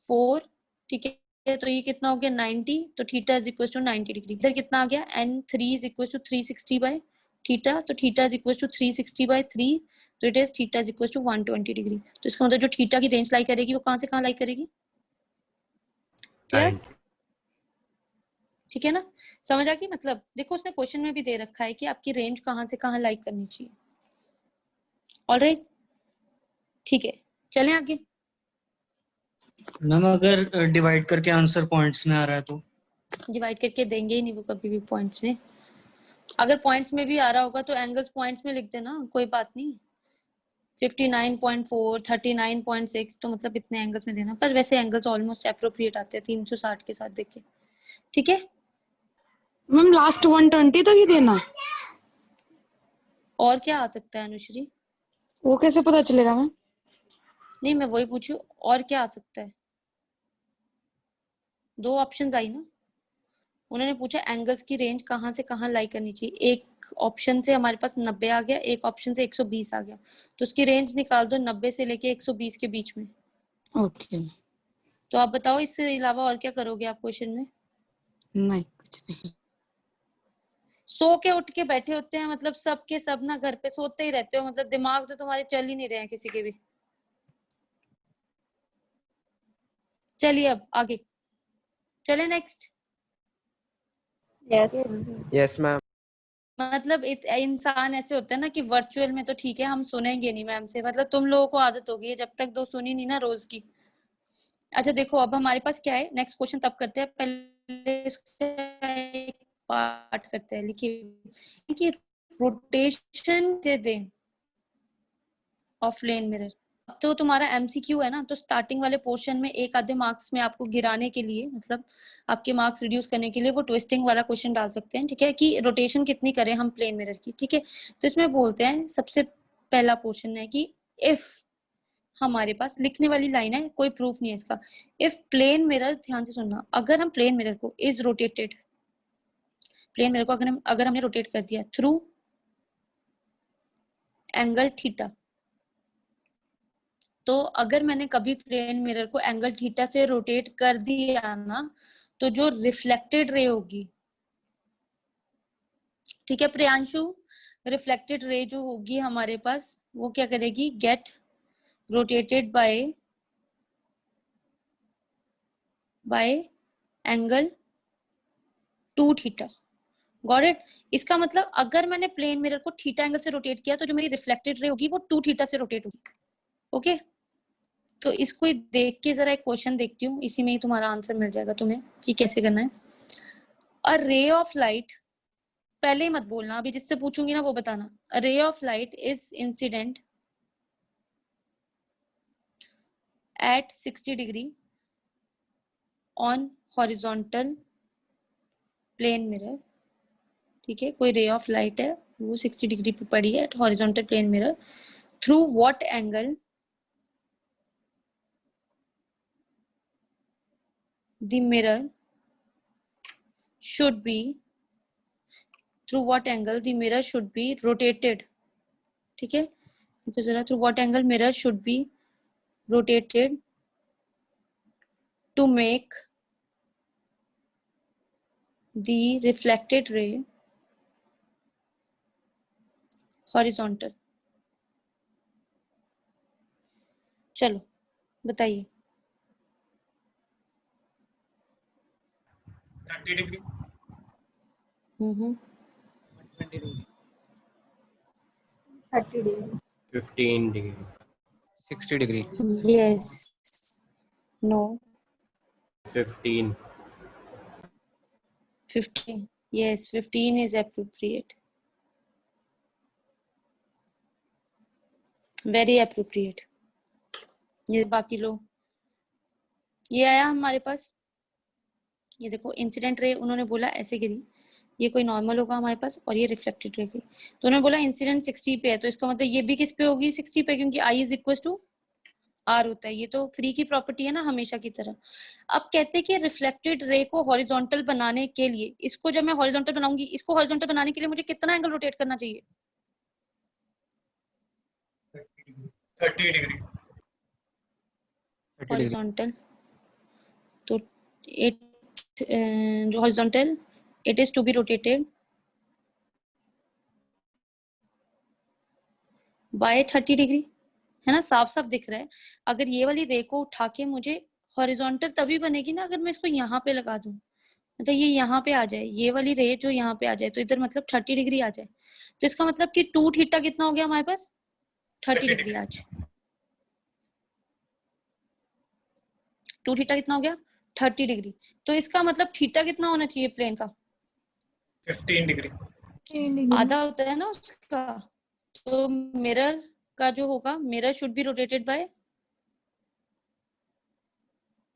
4, ठीक है? तो ये कितना हो गया 90, तो theta is equal to 90 degree. इधर कितना आ गया n3 is equal to 360 by theta, तो theta is equal to 360 by 3, तो it is theta is equal to 120 degree. तो इसका मतलब जो थीटा की रेंज लाई करेगी वो कहां से कहां लाई करेगी? क्लियर? ठीक है ना? समझ आ गई? मतलब देखो उसने क्वेश्चन में भी दे रखा है कि आपकी रेंज कहां से कहां लाई करनी चाहिए। ऑलराइट, ठीक है, चलें आगे। मैम अगर डिवाइड करके आंसर पॉइंट्स में आ रहा है तो? डिवाइड करके देंगे ही नहीं वो कभी भी पॉइंट्स में। अगर पॉइंट्स में भी आ रहा होगा तो एंगल्स पॉइंट्स में लिख देना, कोई बात नहीं। 59.4, 39.6, तो मतलब इतने एंगल्स में देना, पर वैसे एंगल्स ऑलमोस्ट एप्रोप्रिएट आते हैं 360 के साथ देख के, ठीक है? मैम लास्ट 120 तक ही देना? और क्या आ सकता है अनुश्री? वो कैसे पता चलेगा मैम? नहीं, मैं वही पूछू, और क्या आ सकता है? 2 ऑप्शंस आई ना, उन्होंने पूछा एंगल्स की रेंज कहां से कहां लाई करनी चाहिए। एक ऑप्शन से हमारे पास 90 आ गया, एक ऑप्शन से 120 आ गया, तो उसकी रेंज निकाल दो 90 से लेके 120 के बीच में। ओके, तो आप बताओ इससे अलावा और क्या करोगे आप क्वेश्चन में? नहीं कुछ नहीं। सो के उठ के बैठे होते हैं, मतलब सब के सब ना घर पे सोते ही रहते हो, मतलब दिमाग तो तुम्हारे चल ही नहीं रहे हैं किसी के भी। चलिए अब आगे चले नेक्स्ट। Yes ma'am. मतलब इंसान ऐसे होते हैं ना कि वर्चुअल में तो ठीक है हम सुनेंगे नहीं मैम से, मतलब तुम लोगों को आदत होगी है जब तक 2 सुनी नहीं ना रोज की। अच्छा देखो अब हमारे पास क्या है, नेक्स्ट क्वेश्चन तब करते हैं, पहले इसका पार्ट करते हैं। लिखिए कि रोटेशन दे दें ऑफ प्लेन मिरर। अब तो तुम्हारा एमसीक्यू है ना, तो स्टार्टिंग वाले पोर्शन में एक आधे मार्क्स में आपको गिराने के लिए, मतलब आपके मार्क्स रिड्यूस करने के लिए वो ट्विस्टिंग वाला क्वेश्चन डाल सकते हैं, ठीक है? कि रोटेशन कितनी करें हम प्लेन मिरर की, ठीक है? तो इसमें बोलते हैं सबसे पहला पोर्शन है कि इफ हमारे पास लिखने वाली लाइन है, कोई प्रूफ नहीं है इसका। इफ प्लेन मिरर, ध्यान से सुनना, अगर हम प्लेन मिरर को इज रोटेटेड, प्लेन मिरर को अगर हमने रोटेट कर दिया थ्रू एंगल थीटा, तो अगर मैंने कभी प्लेन मिरर को एंगल थीटा से रोटेट कर दिया ना, तो जो रिफ्लेक्टेड रे होगी, ठीक है प्रियांशु, रिफ्लेक्टेड रे जो होगी हमारे पास वो क्या करेगी, get rotated by angle 2 theta. Got it? इसका मतलब अगर मैंने प्लेन मिरर को थीटा एंगल से रोटेट किया तो जो मेरी रिफ्लेक्टेड रे होगी वो 2 थीटा से रोटेट होगी। ओके, तो इसको देख के जरा एक क्वेश्चन देखती हूँ, इसी में ही तुम्हारा आंसर मिल जाएगा तुम्हें कि कैसे करना है। अ रे ऑफ लाइट, पहले ही मत बोलना, अभी जिससे पूछूंगी ना वो बताना। A ray of light is incident at 60 degree on horizontal plane mirror, ठीक है, कोई रे ऑफ लाइट है वो 60 डिग्री पे पड़ी है horizontal plane mirror, through what angle the mirror should be, through what angle the mirror should be rotated, ठीक है, देखो जरा, through what angle mirror should be rotated to make the reflected ray horizontal। चलो बताइए। 30 degree, 30 degree, 15 degree, 60 degree, yes, no, 15, 15, yes, 15 is appropriate, very appropriate। ये बाकी लोग, ये आया हमारे पास, ये देखो इंसिडेंट रे उन्होंने बोला ऐसे गिरी, ये कोई नॉर्मल होगा हमारे पास, और ये रिफ्लेक्टेड रे की, तो उन्होंने बोला इंसिडेंट 60 पे है, तो इसका मतलब ये भी किस पे होगी, 60 पे, क्योंकि I is equal to R होता है, ये तो फ्री की प्रॉपर्टी है ना हमेशा की तरह। अब कहते हैं कि रिफ्लेक्टेड रे को हॉरिजॉन्टल बनाने के लिए, इसको जब मैं हॉरिजॉन्टल बनाऊंगी, इसको हॉरिजॉन्टल बनाने के लिए मुझे कितना एंगल रोटेट करना चाहिए? 30 degree, हॉरिजॉन्टल, तो इट जो horizontal it is to be rotated by 30 degree, है ना, साफ साफ दिख रहा है। अगर ये वाली रे को उठा के मुझे हॉरिजॉन्टल तभी बनेगी ना अगर मैं इसको यहाँ पे लगा दूं, मतलब ये यहाँ पे आ जाए, ये वाली रे जो यहाँ पे आ जाए, तो इधर मतलब 30 डिग्री आ जाए, तो इसका मतलब कि 2 थीटा कितना हो गया हमारे पास, 30 डिग्री आज, 2 थीटा कितना हो गया, 30 डिग्री, तो इसका मतलब थीटा कितना होना चाहिए प्लेन का, 15 degree, आधा होता है ना उसका, तो मिरर का जो होगा, mirror should be rotated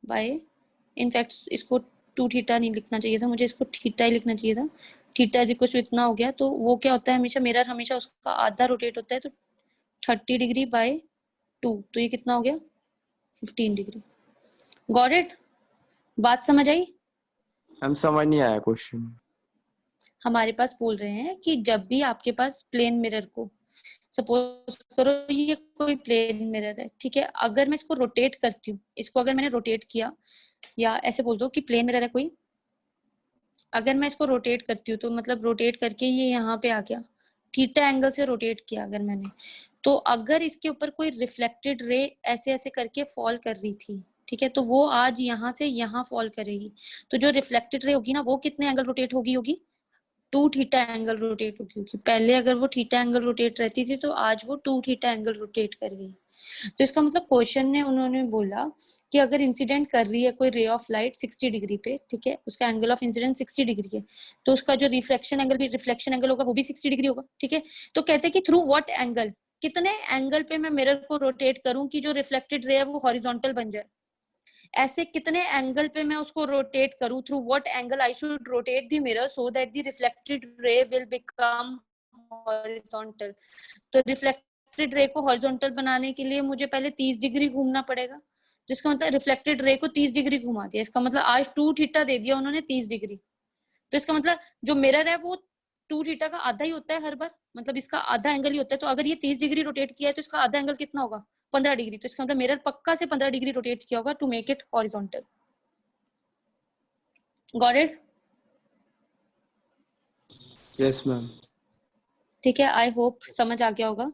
bye in fact इसको 2 थीटा नहीं लिखना चाहिए था मुझे, इसको थीटा ही लिखना चाहिए था, थीटा इज इक्वल टू इतना हो गया, तो वो क्या होता है हमेशा, मिरर हमेशा उसका आधा रोटेट होता है, तो 30 डिग्री बाय 2, तो ये कितना हो गया, 15 डिग्री। Got it? बात समझ आई? हम समझ नहीं आया क्वेश्चन। हमारे पास बोल रहे हैं कि जब भी आपके पास प्लेन मिरर को, सपोज करो ये कोई प्लेन मिरर है, ठीक है, अगर मैं इसको रोटेट करती हूँ, इसको अगर मैंने रोटेट किया, या ऐसे बोल दो कि प्लेन मिरर है कोई, अगर मैं इसको रोटेट करती हूँ, तो मतलब रोटेट करके ये यहाँ पे आ गया, थीटा एंगल से रोटेट किया अगर मैंने, तो अगर इसके ऊपर कोई रिफ्लेक्टेड रे ऐसे ऐसे करके फॉल कर रही थी, ठीक है, तो वो आज यहाँ से यहाँ फॉल करेगी, तो जो रिफ्लेक्टेड रे होगी ना, वो कितने एंगल रोटेट होगी 2 थीटा एंगल रोटेट होगी। पहले अगर वो थीटा एंगल रोटेट रहती थी, तो आज वो 2 थीटा एंगल रोटेट कर गई। तो इसका मतलब क्वेश्चन ने उन्होंने बोला कि अगर इंसिडेंट कर रही है कोई रे ऑफ लाइट 60 डिग्री पे, ठीक है, उसका एंगल ऑफ इंसिडेंट 60 डिग्री है, तो उसका जो रिफ्लेक्शन एंगल भी, रिफ्लेक्शन एंगल होगा वो भी 60 डिग्री होगा, ठीक है। तो कहते हैं कि थ्रू व्हाट एंगल, कितने एंगल पे मैं मिरर को रोटेट करूं कि जो रिफ्लेक्टेड रे है वो हॉरिजॉन्टल बन जाए, ऐसे कितने एंगल पे मैं उसको रोटेट करूं, through what angle I should rotate the mirror so that the reflected ray will become horizontal. तो रिफ्लेक्टेड रे को हॉरिजॉन्टल बनाने के लिए मुझे पहले 30 डिग्री घूमना पड़ेगा, जिसका मतलब रिफ्लेक्टेड रे को 30 डिग्री घुमा दिया, इसका मतलब आज 2 थीटा दे दिया उन्होंने 30 डिग्री, तो इसका मतलब जो मिरर है वो 2 थीटा का आधा ही होता है हर बार, मतलब इसका आधा एंगल ही होता है, तो अगर ये 30 डिग्री रोटेट किया है तो इसका आधा एंगल कितना होगा, 15 डिग्री, तो इसका मतलब मिरर पक्का से 15 डिग्री रोटेट किया होगा to make it horizontal. Got it? Yes ma'am. ठीक है, आई होप समझ आ गया होगा।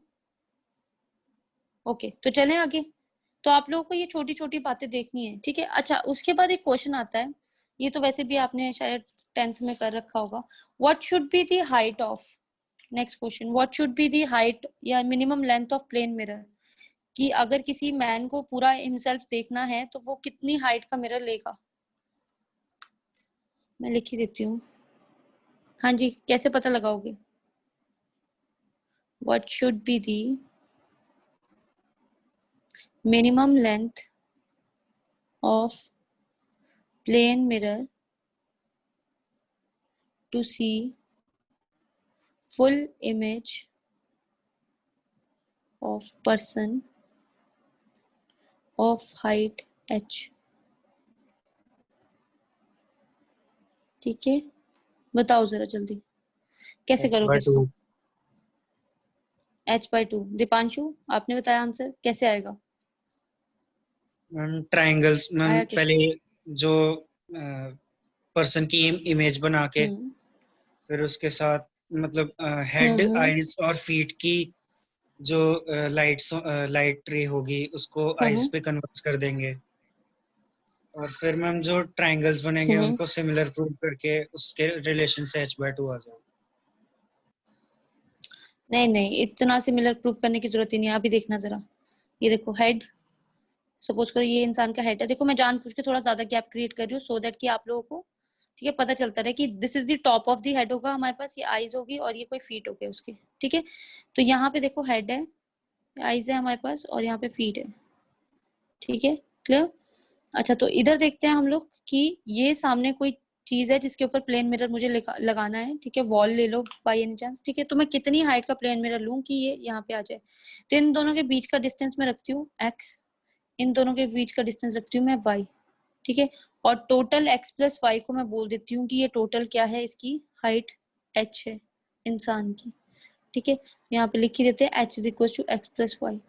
ओके, तो चलें आगे। तो आप लोगों को ये छोटी छोटी बातें देखनी है, ठीक है। अच्छा, उसके बाद एक क्वेश्चन आता है, ये तो वैसे भी आपने शायद 10th में कर रखा होगा, what should be the height of, next question, what should be the height या minimum length of plane mirror, कि अगर किसी मैन को पूरा हिमसेल्फ देखना है तो वो कितनी हाइट का मिरर लेगा। मैं लिख ही देती हूँ, हाँ जी, कैसे पता लगाओगे? What should be the minimum length of plane mirror to see full image of person of height h? ठीक है, बताओ जरा जल्दी कैसे करोगे इसको? h/2। दीपांशु, आपने बताया आंसर, कैसे आएगा? मैम ट्रायंगल्स मैम आया कैसे? पहले जो पर्सन की इमेज बना के हम्म फिर उसके साथ मतलब हेड, आईज और फीट की जो लाइट रे होगी उसको आईज पे कन्वर्ट कर देंगे और फिर मैम जो ट्रायंगल्स बनेंगे उनको सिमिलर प्रूव करके उसके रिलेशन से h/2 आ जाएगा। नहीं नहीं, इतना सिमिलर प्रूफ करने की जरूरत ही नहीं है। अभी देखना जरा, ये देखो हेड, सपोज करो ये इंसान का हेड है। देखो मैं जानबूझ के थोड़ा ज्यादा गैप क्रिएट कर रही हूँ सो दैट कि आप लोगों को ठीक है पता चलता रहे कि this is the top of the head होगा हमारे पास, ये आईज होगी और ये कोई फीट हो गए उसके। ठीक है, तो यहाँ पे देखो हेड है, आईज है हमारे पास और यहाँ पे फीट है। ठीक है, क्लियर? अच्छा, तो इधर देखते हैं हम लोग कि ये सामने कोई चीज है जिसके ऊपर प्लेन मिरर मुझे लगाना है। ठीक है, वॉल ले लो बाय एनी चांस। ठीक है, तो मैं कितनी हाइट का प्लेन मिरर लूं कि ये यहाँ पे आ जाए? तो इन दोनों के बीच का डिस्टेंस मैं रखती हूँ x, इन दोनों के बीच का डिस्टेंस रखती हूँ मैं y। ठीक है, और टोटल x प्लस y को मैं बोल देती हूँ कि ये टोटल क्या है, इसकी हाइट h है इंसान की। ठीक है, यहाँ पे लिख ही देते हैं h is equal to x plus y.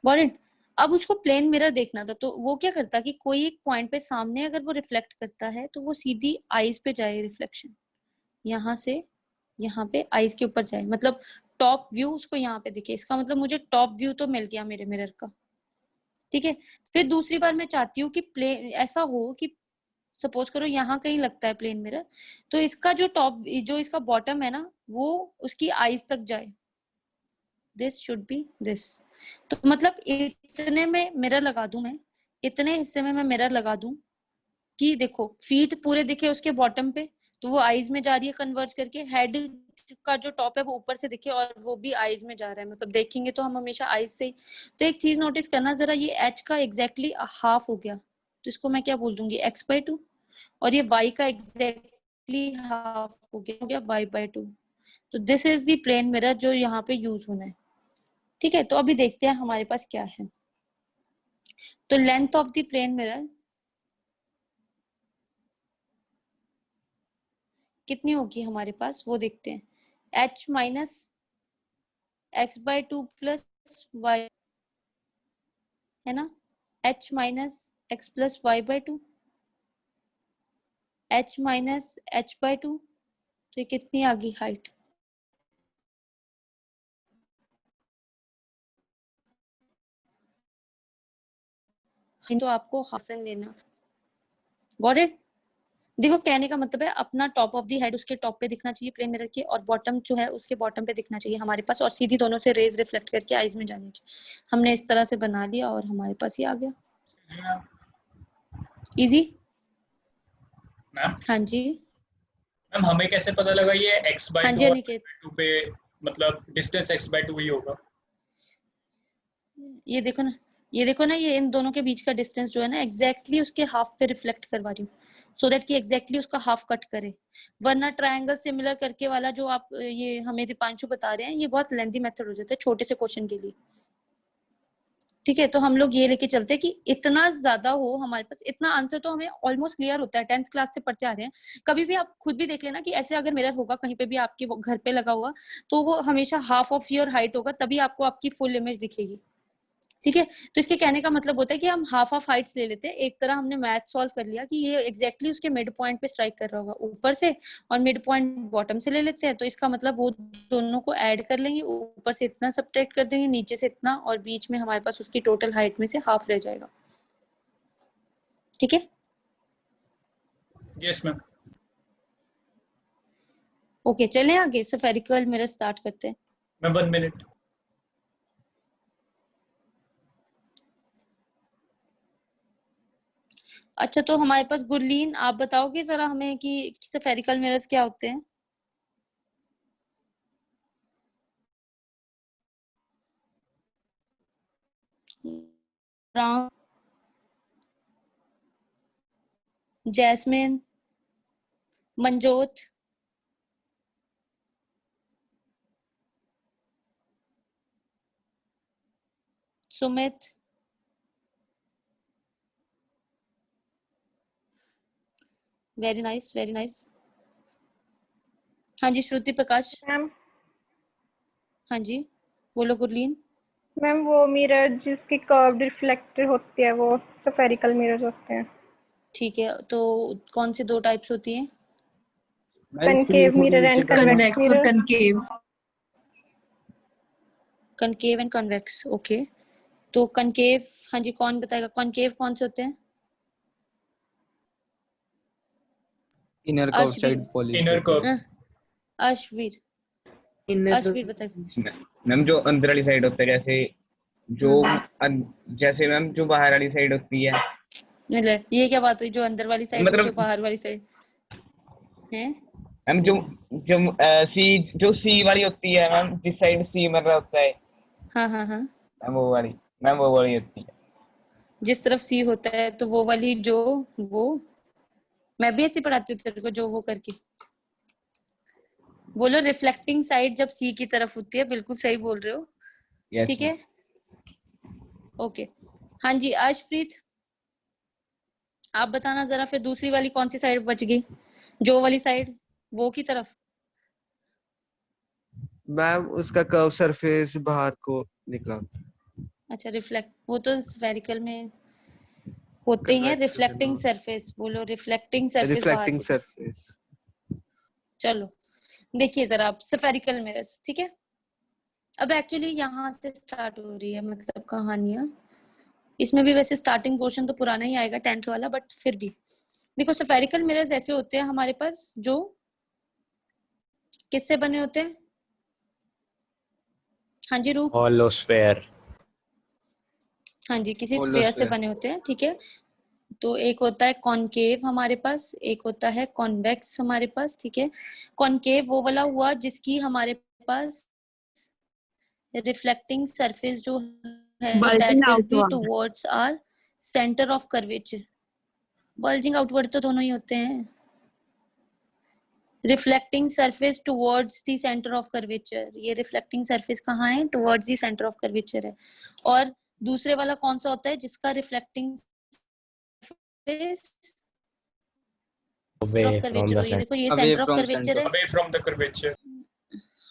Got it? अब उसको प्लेन मिरर देखना था, तो वो क्या करता कि कोई एक पॉइंट पे सामने अगर वो रिफ्लेक्ट करता है तो वो सीधी आईज पे जाए रिफ्लेक्शन, यहाँ से यहाँ पे आईज के ऊपर जाए, मतलब टॉप व्यू उसको यहाँ पे दिखे। इसका मतलब मुझे टॉप व्यू तो मिल गया मेरे मिरर का। ठीक है, फिर दूसरी बार मैं चाहती हूँ कि प्लेन ऐसा हो कि सपोज करो यहाँ कहीं लगता है प्लेन मिरर, तो इसका जो टॉप जो इसका बॉटम है ना वो उसकी आईज तक जाए। This should be this. तो मतलब इतने में मिरर लगा दूं मैं, इतने हिस्से में मैं मिरर लगा दूं कि देखो फीट पूरे दिखे उसके बॉटम पे, तो वो आईज में जा रही है कन्वर्ज करके। हेड का जो टॉप है वो ऊपर से दिखे और वो भी आईज में जा रहा है, मतलब देखेंगे तो हम हमेशा आईज से ही। तो एक चीज नोटिस करना जरा, ये एच का एग्जैक्टली हाफ हो गया, तो इसको मैं क्या बोल दूंगी x/2, और ये y का एग्जैक्टली हाफ हो गया y/2। तो this is the plane mirror जो यहाँ पे यूज होना है। ठीक है, तो अभी देखते हैं हमारे पास क्या है। तो length of the plane mirror कितनी होगी हमारे पास वो देखते हैं। h minus x/2 plus y है ना, h minus x plus y/2, h minus h/2, तो ये कितनी आ गई हाइट? तो आपको हासिल लेना। Got it? देखो कहने का मतलब है अपना टॉप ऑफ द हेड उसके टॉप पे दिखना चाहिए प्लेन मिरर के, और बॉटम जो है उसके बॉटम पे दिखना चाहिए हमारे पास, और सीधी दोनों से रेज रिफ्लेक्ट करके आईज में जानी चाहिए। हमने इस तरह से बना लिया और हमारे पास ये आ गया। इजी? मैम हाँ जी, मैम हमें कैसे पता लगा ये हाँ x/2 जी और अनिकेत, y/2 पे मतलब डिस्टेंस x/2 ही होगा? ये देखो ना, ये देखो ना, ये इन दोनों के बीच का डिस्टेंस जो है ना एग्जैक्टली उसके हाफ पे रिफ्लेक्ट करवा रही हूँ सो दैट कि एग्जैक्टली उसका हाफ कट करे। वरना ट्रायंगल सिमिलर करके वाला जो आप ये हमें दीपांशु बता रहे हैं, ये बहुत लेंथी मेथड हो जाता है छोटे से क्वेश्चन के लिए। ठीक है, तो हम लोग ये लेके चलते हैं कि इतना ज्यादा हो हमारे पास, इतना आंसर तो हमें ऑलमोस्ट क्लियर होता है, 10th क्लास से पढ़ते आ रहे हैं। कभी भी आप खुद भी देख लेना कि ऐसे अगर मिरर होगा कहीं पे भी आपके घर पे लगा हुआ, तो वो हमेशा हाफ ऑफ योर हाइट होगा, तभी आपको आपकी फुल इमेज दिखेगी। ठीक है, तो इसके कहने का मतलब होता है कि हम हाफ ऑफ हाइट्स ले लेते हैं। एक तरह हमने मैथ सॉल्व कर लिया कि ये एग्जैक्टली उसके मिड पॉइंट पे स्ट्राइक कर रहा होगा ऊपर से, और मिड पॉइंट बॉटम से ले लेते हैं। तो इसका मतलब वो दोनों को ऐड कर लेंगे, ऊपर से इतना सब्ट्रैक्ट कर देंगे, नीचे से इतना, और बीच में हमारे पास उसकी टोटल हाइट में से हाफ रह जाएगा। ठीक है, यस मैम। ओके चलें आगे, स्फेरिकल मिरर स्टार्ट करते हैं। Ma'am 1 minute. अच्छा, तो हमारे पास गुरलीन, आप बताओगे जरा हमें कि स्फेरिकल मिरर्स क्या होते हैं? Ram, Jasmine, Manjot, Sumit, very nice, very nice. हाँ जी, श्रुति प्रकाश। मैम हाँ जी, बोलो गुरलीन। मैम वो मिरर जिसकी कर्व्ड रिफ्लेक्टर होती है वो स्फेरिकल मिरर्स होते हैं। ठीक है, तो कौन सी 2 टाइप्स होती हैं? Concave mirror and convex convex और mirror. Concave. Concave and convex, okay. तो कनकेव, हाँ जी, कौन बताएगा कनकेव कौन से होते हैं? Inner curve side polish. Inner curve. Arshveer, Arshveer बताएगा। मैम जो अंदर वाली साइड होता है, जैसे मैम जो बाहर वाली साइड होती है। नहीं ले, ये क्या बात हुई, जो अंदर वाली साइड मतलब जो बाहर वाली साइड है? मैम जो सी वाली होती है मैम, जिस साइड सी मर रहा होता है हाँ हाँ हाँ, मैम, वो वाली होती है। जिस तरफ सी होता है तो वो वाली, जो वो मैं भी ऐसे पढ़ाती हूँ तेरे को, जो वो करके बोलो। रिफ्लेक्टिंग साइड जब सी की तरफ होती है, बिल्कुल सही बोल रहे हो। Yes, ठीक है, ओके। हाँ जी, आशप्रीत, आप बताना जरा फिर दूसरी वाली कौन सी साइड बच गई? जो वाली साइड, वो की तरफ। मैम उसका कर्व सरफेस बाहर को निकला। अच्छा, रिफ्लेक्ट, वो तो स्फेरिकल में होते ही हैं। रिफ्लेक्टिंग सरफेस बोलो, रिफ्लेक्टिंग सरफेस बाहर रिफ्लेक्टिंग की तरफ। सरफेस। चलो देखिए जरा आप स्फेरिकल मिरर्स, ठीक है। अब एक्चुअली यहाँ से स्टार्ट हो रही है मतलब कहानियां। इसमें भी वैसे स्टार्टिंग पोर्शन तो पुराना ही आएगा 10th वाला, बट फिर भी देखो, स्फेरिकल मिरर्स ऐसे होते हैं हमारे पास जो किससे बने होते हैं? हाँ जी रूप। hollow sphere हाँ जी, किसी Hollow स्फेयर से sphere। बने होते हैं, ठीक है। तो एक होता है कॉनकेव हमारे पास, एक होता है कॉन्वेक्स हमारे पास, ठीक है। कॉनकेव वो वाला हुआ जिसकी हमारे पास रिफ्लेक्टिंग सरफेस जो है that bulging will be outward. Towards our centre of curvature. Bulging outward तो दोनों ही होते हैं। Reflecting surface towards the centre of curvature, ये रिफ्लेक्टिंग सरफेस कहाँ है? Towards the centre of curvature है। और दूसरे वाला कौन सा होता है जिसका reflecting surface away of from curvature the हो? ये center. देखो, ये Away centre of from curvature center। है। Away from the curvature.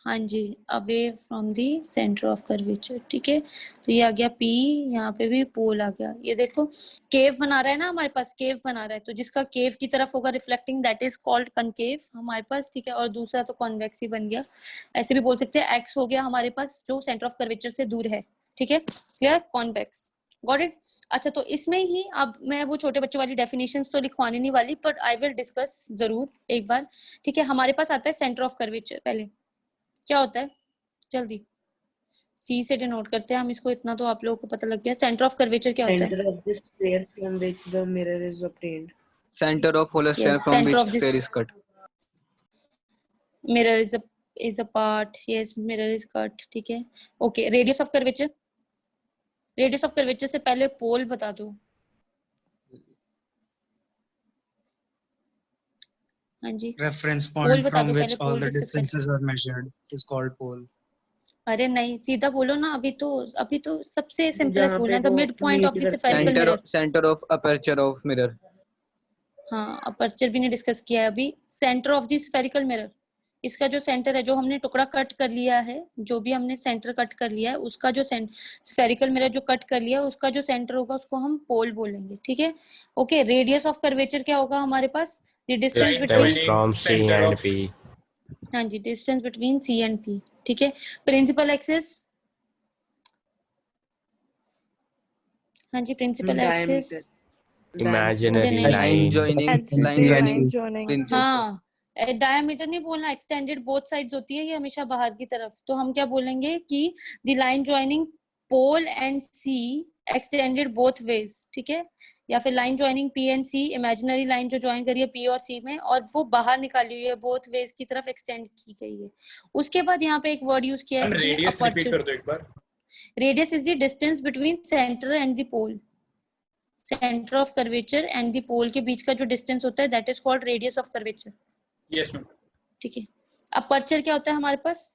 हाँ जी, away from the centre of curvature, ठीक है। तो ये आ गया P, यहाँ पे भी पोल आ गया। ये देखो केव बना रहा है ना हमारे पास, केव बना रहा है, तो जिसका केव की तरफ होगा reflecting, that is called concave हमारे पास, ठीक है। और दूसरा तो कॉन्वेक्स ही बन गया। ऐसे भी बोल सकते हैं एक्स हो गया हमारे पास जो सेंटर ऑफ कर्वेचर से दूर है, ठीक है। क्लियर? Convex, got it. अच्छा, तो इसमें ही अब मैं वो छोटे बच्चों वाली डेफिनेशंस तो लिखवाने नहीं वाली, बट आई विल डिस्कस जरूर एक बार, ठीक है। हमारे पास आता है सेंटर ऑफ कर्वेचर। पहले क्या होता है, जल्दी सी से डिनोट करते हैं हम इसको, इतना तो आप लोगों को पता लग गया। सेंटर ऑफ कर्वेचर क्या होता है? Center of the sphere from which the mirror is obtained. Center of hollow sphere Yes, from center which of this sphere is cut। mirror is a part, yes, mirror is cut, ठीक है। Okay, radius of curvature, radius of curvature से पहले पोल बता दो। हाँ जी, Reference पोल point बता from दो, which पहले all पोल the डिस्कस करें। distances are measured is called pole। अरे नहीं, सीधा बोलो ना, अभी तो सबसे सिंपलेस्ट जहाँ बोलना पे है, द वो मिड पॉइंट ऑफ द नीचे स्फेरिकल रखते mirror. Centre of aperture of mirror. हाँ, अपर्चर भी नहीं डिस्कस किया है अभी। Centre of the spherical mirror, इसका जो सेंटर है, जो हमने टुकड़ा कट कर लिया है, जो भी हमने सेंटर कट कर लिया है, उसका जो स्फेरिकल मिरर जो कट कर लिया है, उसका जो सेंटर होगा उसको हम पोल बोलेंगे, ठीक है। ओके, रेडियस ऑफ कर्वेचर क्या होगा हमारे पास? The distance Line between, Distance from C center and of- P. हाँ जी, distance between C and P, ठीक है। प्रिंसिपल एक्सिस, हाँ जी, प्रिंसिपल एक्सिस, Diameter. Imaginary अरे नहीं। Line line. जॉइनिंग। हाँ, डायमीटर नहीं बोलना, एक्सटेंडेड बोथ साइड्स होती है ये हमेशा बाहर की तरफ। तो हम क्या बोलेंगे कि the line joining pole and C extended both ways, ठीक है, या फिर line joining P and C, imaginary line जो ज्वाइन करी है पी और सी में और वो बाहर निकाली हुई है, बोथ वेज की तरफ एक्सटेंड की गई है। उसके बाद यहाँ पे एक वर्ड यूज किया है मैम रेडियस रिपीट कर दो एक बार। Radius is the distance between centre and the pole, centre of curvature and the pole के बीच का जो डिस्टेंस होता है that is called radius of curvature. Yes ma'am. ठीक है, अपर्चर क्या होता है हमारे पास?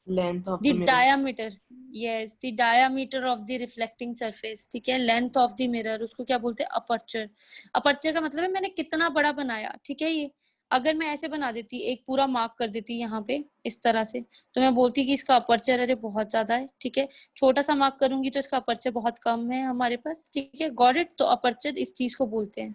Length of the diameter, yes, the diameter of the reflecting surface, ठीक है, length of the mirror, उसको क्या बोलते हैं? अपर्चर। अपर्चर का मतलब है मैंने कितना बड़ा बनाया, ठीक है। ये अगर मैं ऐसे बना देती, एक पूरा मार्क कर देती यहाँ पे इस तरह से, तो मैं बोलती कि इसका अपर्चर अरे बहुत ज्यादा है, ठीक है। छोटा सा मार्क करूंगी तो इसका अपर्चर बहुत कम है हमारे पास, ठीक है, गॉट इट। तो अपर्चर इस चीज को बोलते हैं,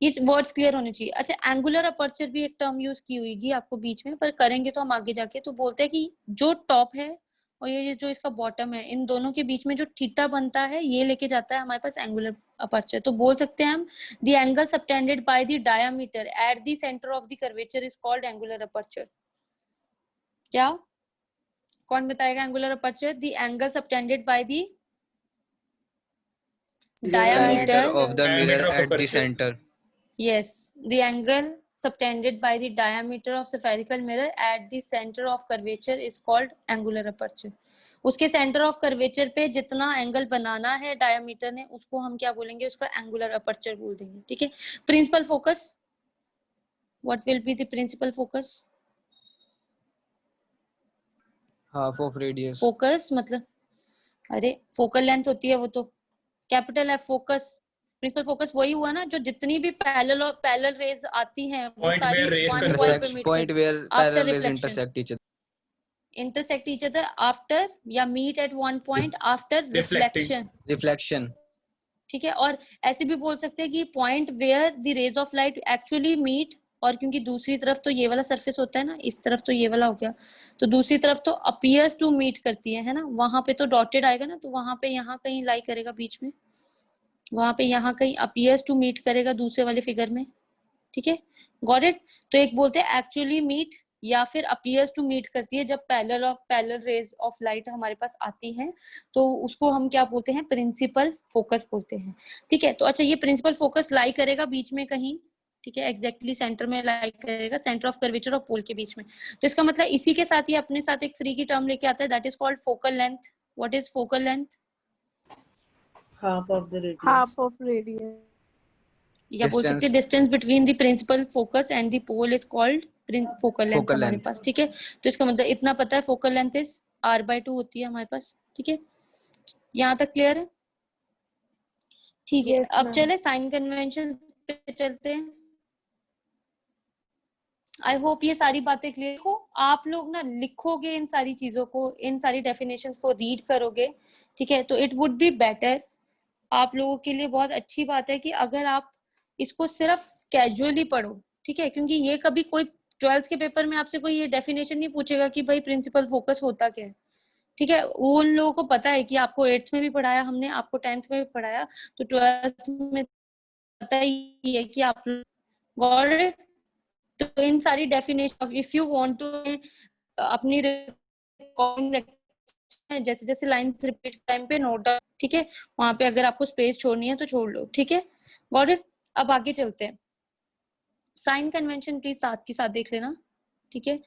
ये वर्ड्स क्लियर होने चाहिए। अच्छा, एंगुलर अपर्चर भी एक टर्म यूज की हुई आपको बीच में, पर करेंगे तो हम आगे जाके। तो बोलते हैं कि जो टॉप है और ये जो इसका बॉटम है, इन दोनों के बीच में जो थीटा बनता है ये लेके जाता है हमारे पास एंगुलर अपर्चर। तो बोल सकते हैं हम the angle subtended by the diameter at the centre of the curvature is called angular aperture. क्या कौन बताएगा angular aperture? The angle subtended by the diameter of the mirror at the center. Yes, the angle subtended by the diameter of spherical mirror at the center of curvature is called angular aperture. उसके centre of curvature पे जितना angle बनाना है diameter ने, उसको हम क्या बोलेंगे? उसका एंगुलर अपर्चर बोल देंगे, ठीक है। Principal focus, what will be the principal focus? Half of radius. Focus मतलब अरे फोकल लेंथ होती है वो तो, capital F focus. Principal focus वही हुआ ना जो जितनी भी पैरेलल रेज आती हैं वो Point सारी where rays one converge. point पे meet Point करती where After parallel rays reflection. intersect each other. after या meet at one point after Reflecting. reflection, Reflection. ठीक है। और ऐसे भी बोल सकते हैं कि point where the rays of light actually meet, और क्योंकि दूसरी तरफ तो ये वाला सरफेस होता है ना, इस तरफ तो ये वाला हो गया, तो दूसरी तरफ तो अपीयर्स टू मीट करती है ना, वहां पे तो डॉटेड आएगा ना, तो वहां पे यहाँ कहीं लाई करेगा बीच में, वहां पे यहाँ कहीं अपीयर्स टू मीट करेगा दूसरे वाले फिगर में, ठीक है, गॉट इट। तो एक बोलते हैं एक्चुअली मीट या फिर अपीयर्स टू मीट करती है जब पैरेलल रेज ऑफ लाइट हमारे पास आती है, तो उसको हम क्या बोलते हैं? प्रिंसिपल फोकस बोलते हैं, ठीक है। तो अच्छा, ये प्रिंसिपल फोकस लाई करेगा बीच में कहीं, ठीक है, एग्जैक्टली सेंटर में लाई करेगा, सेंटर ऑफ कर्वेचर और पोल के बीच में। तो इसका मतलब इसी के साथ ही अपने साथ एक फ्री की टर्म लेके आता है, that is called focal length. What is focal length? half of the radius. Half of radius. या बोल सकते हैं distance between the principal focus and the pole is called focal length Focal हमारे length. पास, ठीक है। तो इसका मतलब इतना पता है, फोकल लेंथ इज r/2 होती है हमारे पास, ठीक है। यहाँ तक क्लियर है? ठीक है, Yes, अब ma'am. चले साइन कन्वेंशन पे चलते हैं। आई होप ये सारी बातें क्लियर हो। आप लोग ना लिखोगे इन सारी चीजों को, इन सारी डेफिनेशंस को रीड करोगे, ठीक है, तो इट वुड बी बेटर, आप लोगों के लिए बहुत अच्छी बात है कि अगर आप इसको सिर्फ कैजुअली पढ़ो, ठीक है, क्योंकि ये कभी कोई 12th के पेपर में आपसे कोई ये डेफिनेशन नहीं पूछेगा कि भाई प्रिंसिपल फोकस होता क्या है, ठीक है। उन लोगों को पता है कि आपको 8th में भी पढ़ाया हमने, आपको 10th में भी पढ़ाया, तो 12th में पता ही है कि आप गॉट इट। तो इन सारी definition, if you want to अपनी रिकॉर्डिंग जैसे जैसे लाइंस रिपीट टाइम पे नोट डाउन, ठीक है, वहां पे अगर आपको स्पेस छोड़नी है तो छोड़ लो, ठीक है, गॉट इट। अब आगे चलते हैं, साइन कन्वेंशन प्लीज साथ के साथ देख लेना, ठीक है।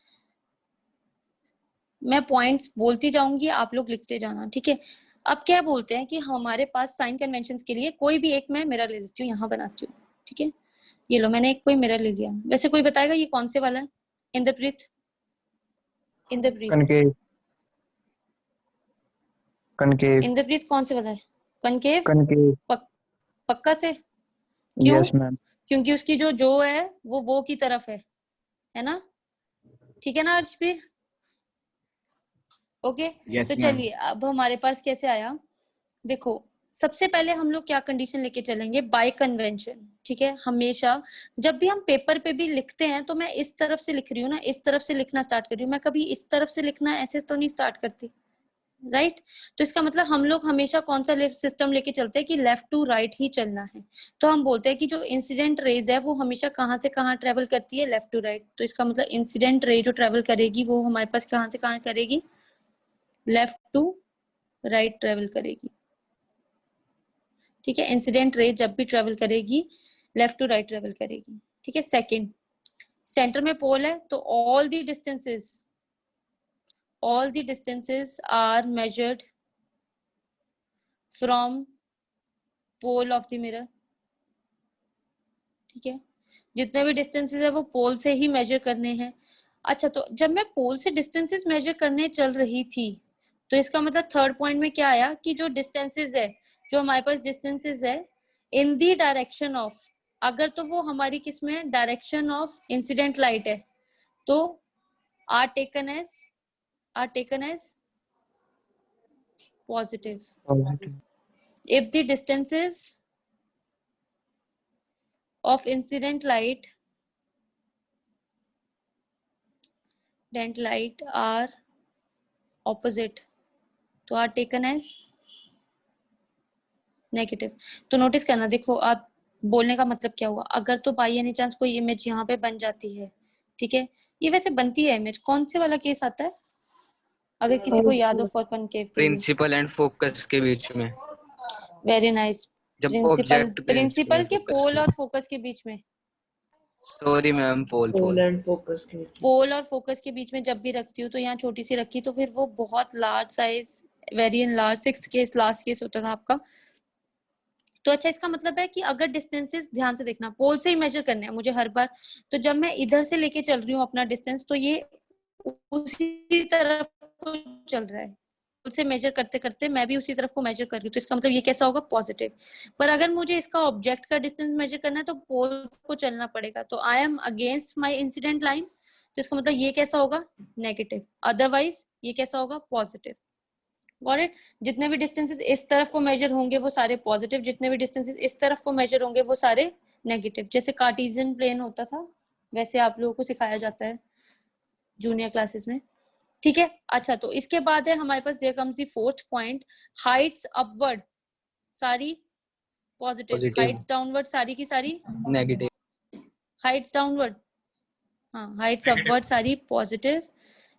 मैं पॉइंट्स बोलती जाऊंगी, आप लोग लिखते जाना, ठीक है। अब क्या बोलते हैं कि हमारे पास साइन कन्वेंशंस के लिए कोई भी एक मैं मिरर ले लेती हूँ, यहाँ बनाती हूँ, ठीक है। ये लो, मैंने एक कोई मिरर ले लिया। वैसे कोई बताएगा ये कौन से वाला है? इंद्रप्रीत, Concave. Concave. इंद्रप्रीत कौन से वाला है? कनकेव? Concave. पक्का से? क्यों? Yes, ma'am. क्योंकि उसकी जो है वो की तरफ है ना, ठीक है ना अर्शपीर? ओके, Yes, तो ma'am. चलिए अब हमारे पास कैसे आया, देखो सबसे पहले हम लोग क्या कंडीशन लेके चलेंगे? बाय कन्वेंशन, ठीक है। हमेशा जब भी हम पेपर पे भी लिखते हैं तो मैं इस तरफ से लिख रही हूँ ना, इस तरफ से लिखना स्टार्ट कर रही हूँ, मैं कभी इस तरफ से लिखना ऐसे तो नहीं स्टार्ट करती, राइट। तो इसका मतलब हम लोग हमेशा कौन सा सिस्टम लेके चलते हैं कि लेफ्ट टू राइट ही चलना है। तो हम बोलते हैं कि जो इंसिडेंट रेज है वो हमेशा कहाँ से कहाँ ट्रेवल करती है? Left to right. तो इसका मतलब इंसिडेंट रे जो ट्रेवल करेगी वो हमारे पास कहाँ से कहाँ करेगी? लेफ्ट टू राइट ट्रेवल करेगी, ठीक है, इंसिडेंट रे जब भी ट्रेवल करेगी लेफ्ट टू राइट ट्रेवल करेगी। ठीक है, सेकंड, सेंटर में पोल है तो all the distances are measured from pole of the mirror। ठीक है, जितने भी डिस्टेंसेस है वो पोल से ही मेजर करने हैं। अच्छा, तो जब मैं पोल से डिस्टेंसेस मेजर करने चल रही थी तो इसका मतलब थर्ड पॉइंट में क्या आया कि जो डिस्टेंसेस है, जो हमारे पास डिस्टेंसेस है इन दी डायरेक्शन ऑफ, अगर तो वो हमारी किस में डायरेक्शन ऑफ इंसिडेंट लाइट है तो are taken as positive. If the distances of incident light are opposite तो are taken as नेगेटिव। तो नोटिस करना, देखो आप बोलने का मतलब क्या हुआ, अगर तो बाई एनी चांस कोई इमेज यहाँ पे बन जाती है, ठीक है, ये वैसे बनती है इमेज, कौन से वाला केस आता है अगर किसी को याद हो for concave? Principal and focus के बीच में। Very nice. जब प्रिंसिपल ऑब्जेक्ट प्रिंसिपल के पोल और फोकस के बीच में, sorry ma'am, pole pole and focus के पोल और फोकस के बीच में जब भी रखती हूँ तो यहाँ छोटी सी रखी तो फिर वो बहुत large size, very large, sixth case last case होता था आपका। तो अच्छा, इसका मतलब है कि अगर डिस्टेंसेस, ध्यान से देखना, पोल से ही मेजर करने हैं मुझे हर बार, तो जब मैं इधर से लेके चल रही हूँ अपना डिस्टेंस तो ये उसी तरफ को चल रहा है, पोल से मेजर करते करते मैं भी उसी तरफ को मेजर कर रही हूँ, तो इसका मतलब ये कैसा होगा? पॉजिटिव। पर अगर मुझे इसका ऑब्जेक्ट का डिस्टेंस मेजर करना है तो पोल को चलना पड़ेगा, तो I am against my incident line, तो इसका मतलब ये कैसा होगा? नेगेटिव। अदरवाइज ये कैसा होगा? पॉजिटिव। Got it? जितने भी डिस्टेंसेस इस तरफ को मेजर होंगे वो सारे पॉजिटिव, जितने भी डिस्टेंसेस इस तरफ को मेजर होंगे वो सारे नेगेटिव। जैसे कार्टेशियन प्लेन होता था वैसे आप लोगों को सिखाया जाता है जूनियर क्लासेस में। ठीक है, अच्छा, तो इसके बाद है हमारे पास there comes the fourth point, heights upward सारी पॉजिटिव, हाइट्स डाउनवर्ड सारी की सारी नेगेटिव। हाइट्स डाउनवर्ड, हाँ, हाइट्स अपवर्ड सारी पॉजिटिव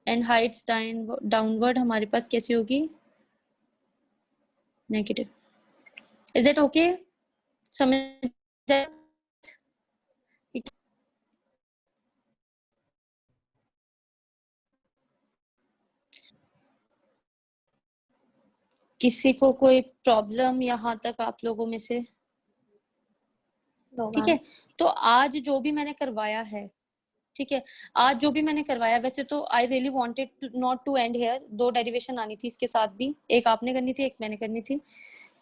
एंड हाइट्स डाउनवर्ड हमारे पास कैसी होगी? नेगेटिव। Is it okay? समझ? किसी को कोई प्रॉब्लम यहाँ तक आप लोगों में से? ठीक है, तो आज जो भी मैंने करवाया है, ठीक है, आज जो भी मैंने करवाया, वैसे तो I really wanted not to end here, 2 derivation आनी थी इसके साथ भी, एक आपने करनी थी एक मैंने करनी थी,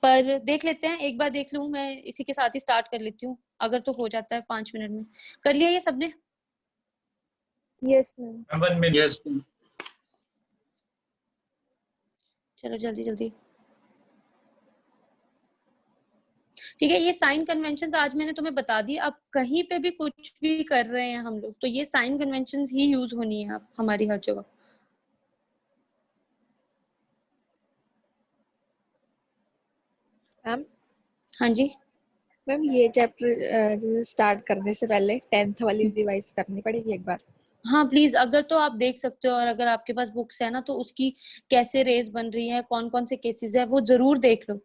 पर देख लेते हैं, एक बार देख लूं, मैं इसी के साथ ही स्टार्ट कर लेती हूँ अगर तो हो जाता है 5 मिनट में। कर लिया ये सबने? Yes ma'am. यस। चलो जल्दी जल्दी। ठीक है, ये साइन कन्वेंशंस आज मैंने तुम्हें बता दी, अब कहीं पे भी कुछ भी कर रहे हैं हम लोग तो ये साइन कन्वेंशंस ही यूज होनी है अब हमारी हर जगह। मैम, हाँ जी, मैम ये चैप्टर स्टार्ट करने से पहले 10th वाली रिवाइज करनी पड़ेगी एक बार। हाँ प्लीज, अगर तो आप देख सकते हो और अगर आपके पास बुक्स है ना तो उसकी कैसे रेस बन रही है, कौन कौन से केसेस है वो जरूर देख लो।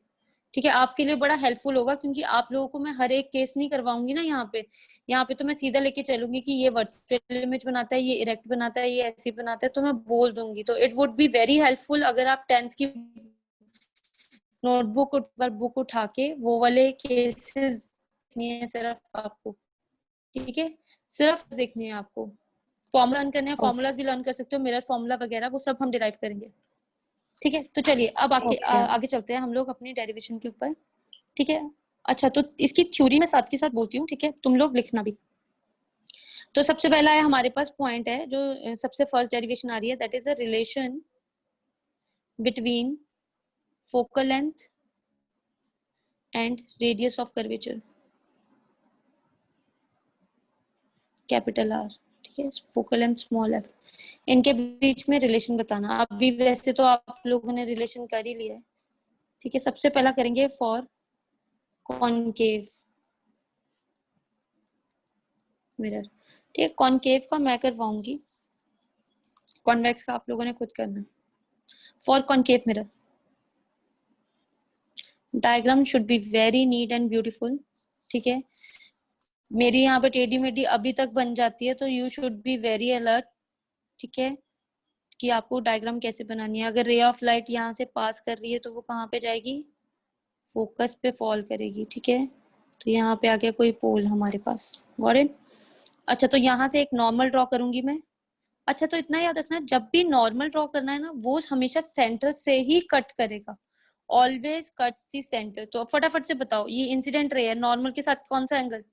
ठीक है, आपके लिए बड़ा हेल्पफुल होगा क्योंकि आप लोगों को मैं हर एक केस नहीं करवाऊंगी ना यहाँ पे तो मैं सीधा लेके चलूंगी कि ये वर्चुअल इमेज बनाता है, ये इरेक्ट बनाता है, ये ऐसे बनाता है, तो मैं बोल दूंगी। तो it would be very helpful अगर आप 10th की नोटबुक पर बुक उठा के वो वाले केसेस देखनी है सिर्फ आपको। ठीक है, सिर्फ देखनी है आपको, फॉर्मूला लर्न करने हैं, फॉर्मूलाज भी लर्न कर सकते हो, मिरर फॉर्मूला वगैरह वो सब हम डिराइव करेंगे। ठीक है, तो चलिए अब आगे चलते हैं हम लोग अपनी डेरिवेशन के ऊपर। ठीक है, अच्छा, तो इसकी थ्योरी में साथ के साथ बोलती हूँ, ठीक है, तुम लोग लिखना भी। तो सबसे पहला है हमारे पास पॉइंट है जो सबसे फर्स्ट डेरिवेशन आ रही है, that is a relation between focal length and radius of curvature, capital R. ठीक है, फोकल लेंथ स्मॉल एफ, इनके बीच में रिलेशन बताना। अभी वैसे तो आप लोगों ने रिलेशन कर ही लिया है। ठीक है, सबसे पहला करेंगे फॉर कॉनकेव मिरर। ठीक है, कॉनकेव का मैं करवाऊंगी, कॉन्वेक्स का आप लोगों ने खुद करना। For concave mirror diagram should be very neat and beautiful, ठीक है। मेरी यहाँ पे टेढ़ी मेढ़ी अभी तक बन जाती है, तो you should be very alert, ठीक है, कि आपको डायग्राम कैसे बनानी है। अगर रे ऑफ लाइट यहाँ से पास कर रही है तो वो कहाँ पे जाएगी, फोकस पे फॉल करेगी, ठीक है। तो यहाँ पे आ गया कोई पोल हमारे पास, गॉट इट। अच्छा, तो यहाँ से एक नॉर्मल ड्रॉ करूंगी मैं। अच्छा, तो इतना याद रखना, जब भी नॉर्मल ड्रॉ करना है ना, वो हमेशा सेंटर से ही कट करेगा, ऑलवेज कट्स दी सेंटर। तो फटाफट से बताओ, ये इंसिडेंट रे है, नॉर्मल के साथ कौन सा एंगल?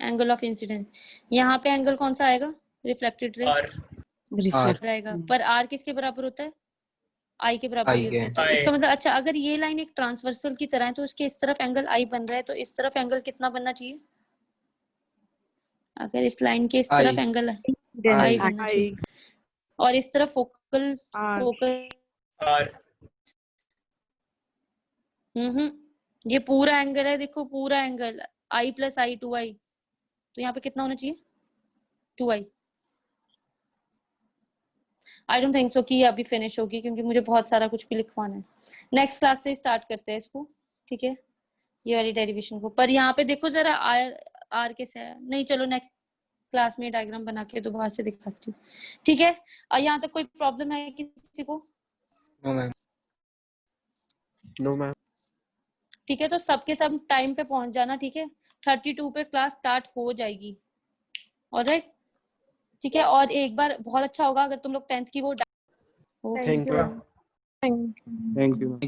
Angle of incident. यहाँ पे एंगल कौन सा आएगा? रिफ्लेक्टेड रे रिफ्लेक्ट रहेगा। पर आर किसके बराबर होता है? आई के बराबर I ही होता है। के। तो इसका मतलब, अच्छा अगर ये लाइन एक ट्रांसवर्सल की तरह है तो उसके इस तरफ एंगल आई बन रहा है, तो इस तरफ एंगल कितना बनना चाहिए? अगर इस लाइन के इस I। तरफ एंगल आई I। बनना चाहिए, और इस तरफ फोकल ये पूरा एंगल है, देखो पूरा एंगल आई प्लस आई 2i, तो यहाँ पे कितना होना चाहिए? 2i। I don't think so कि ये अभी फिनिश होगी, क्योंकि मुझे बहुत सारा कुछ भी लिखवाना है। नेक्स्ट क्लास से स्टार्ट करते हैं इसको, ठीक है, ये वाली डेरिवेशन को। पर यहाँ पे देखो जरा, आर कैसे है? नहीं, चलो नेक्स्ट क्लास में डायग्राम बना के दोबारा से दिखाती हूँ, ठीक है। यहाँ तक कोई प्रॉब्लम है किसी को? No ma'am. No ma'am. ठीक है, तो सबके सब टाइम पे पहुंच जाना, ठीक है। 32 पे क्लास स्टार्ट हो जाएगी, ऑलराइट, ठीक है। और एक बार बहुत अच्छा होगा अगर तुम लोग 10th की वो थैंक यू। Thank you.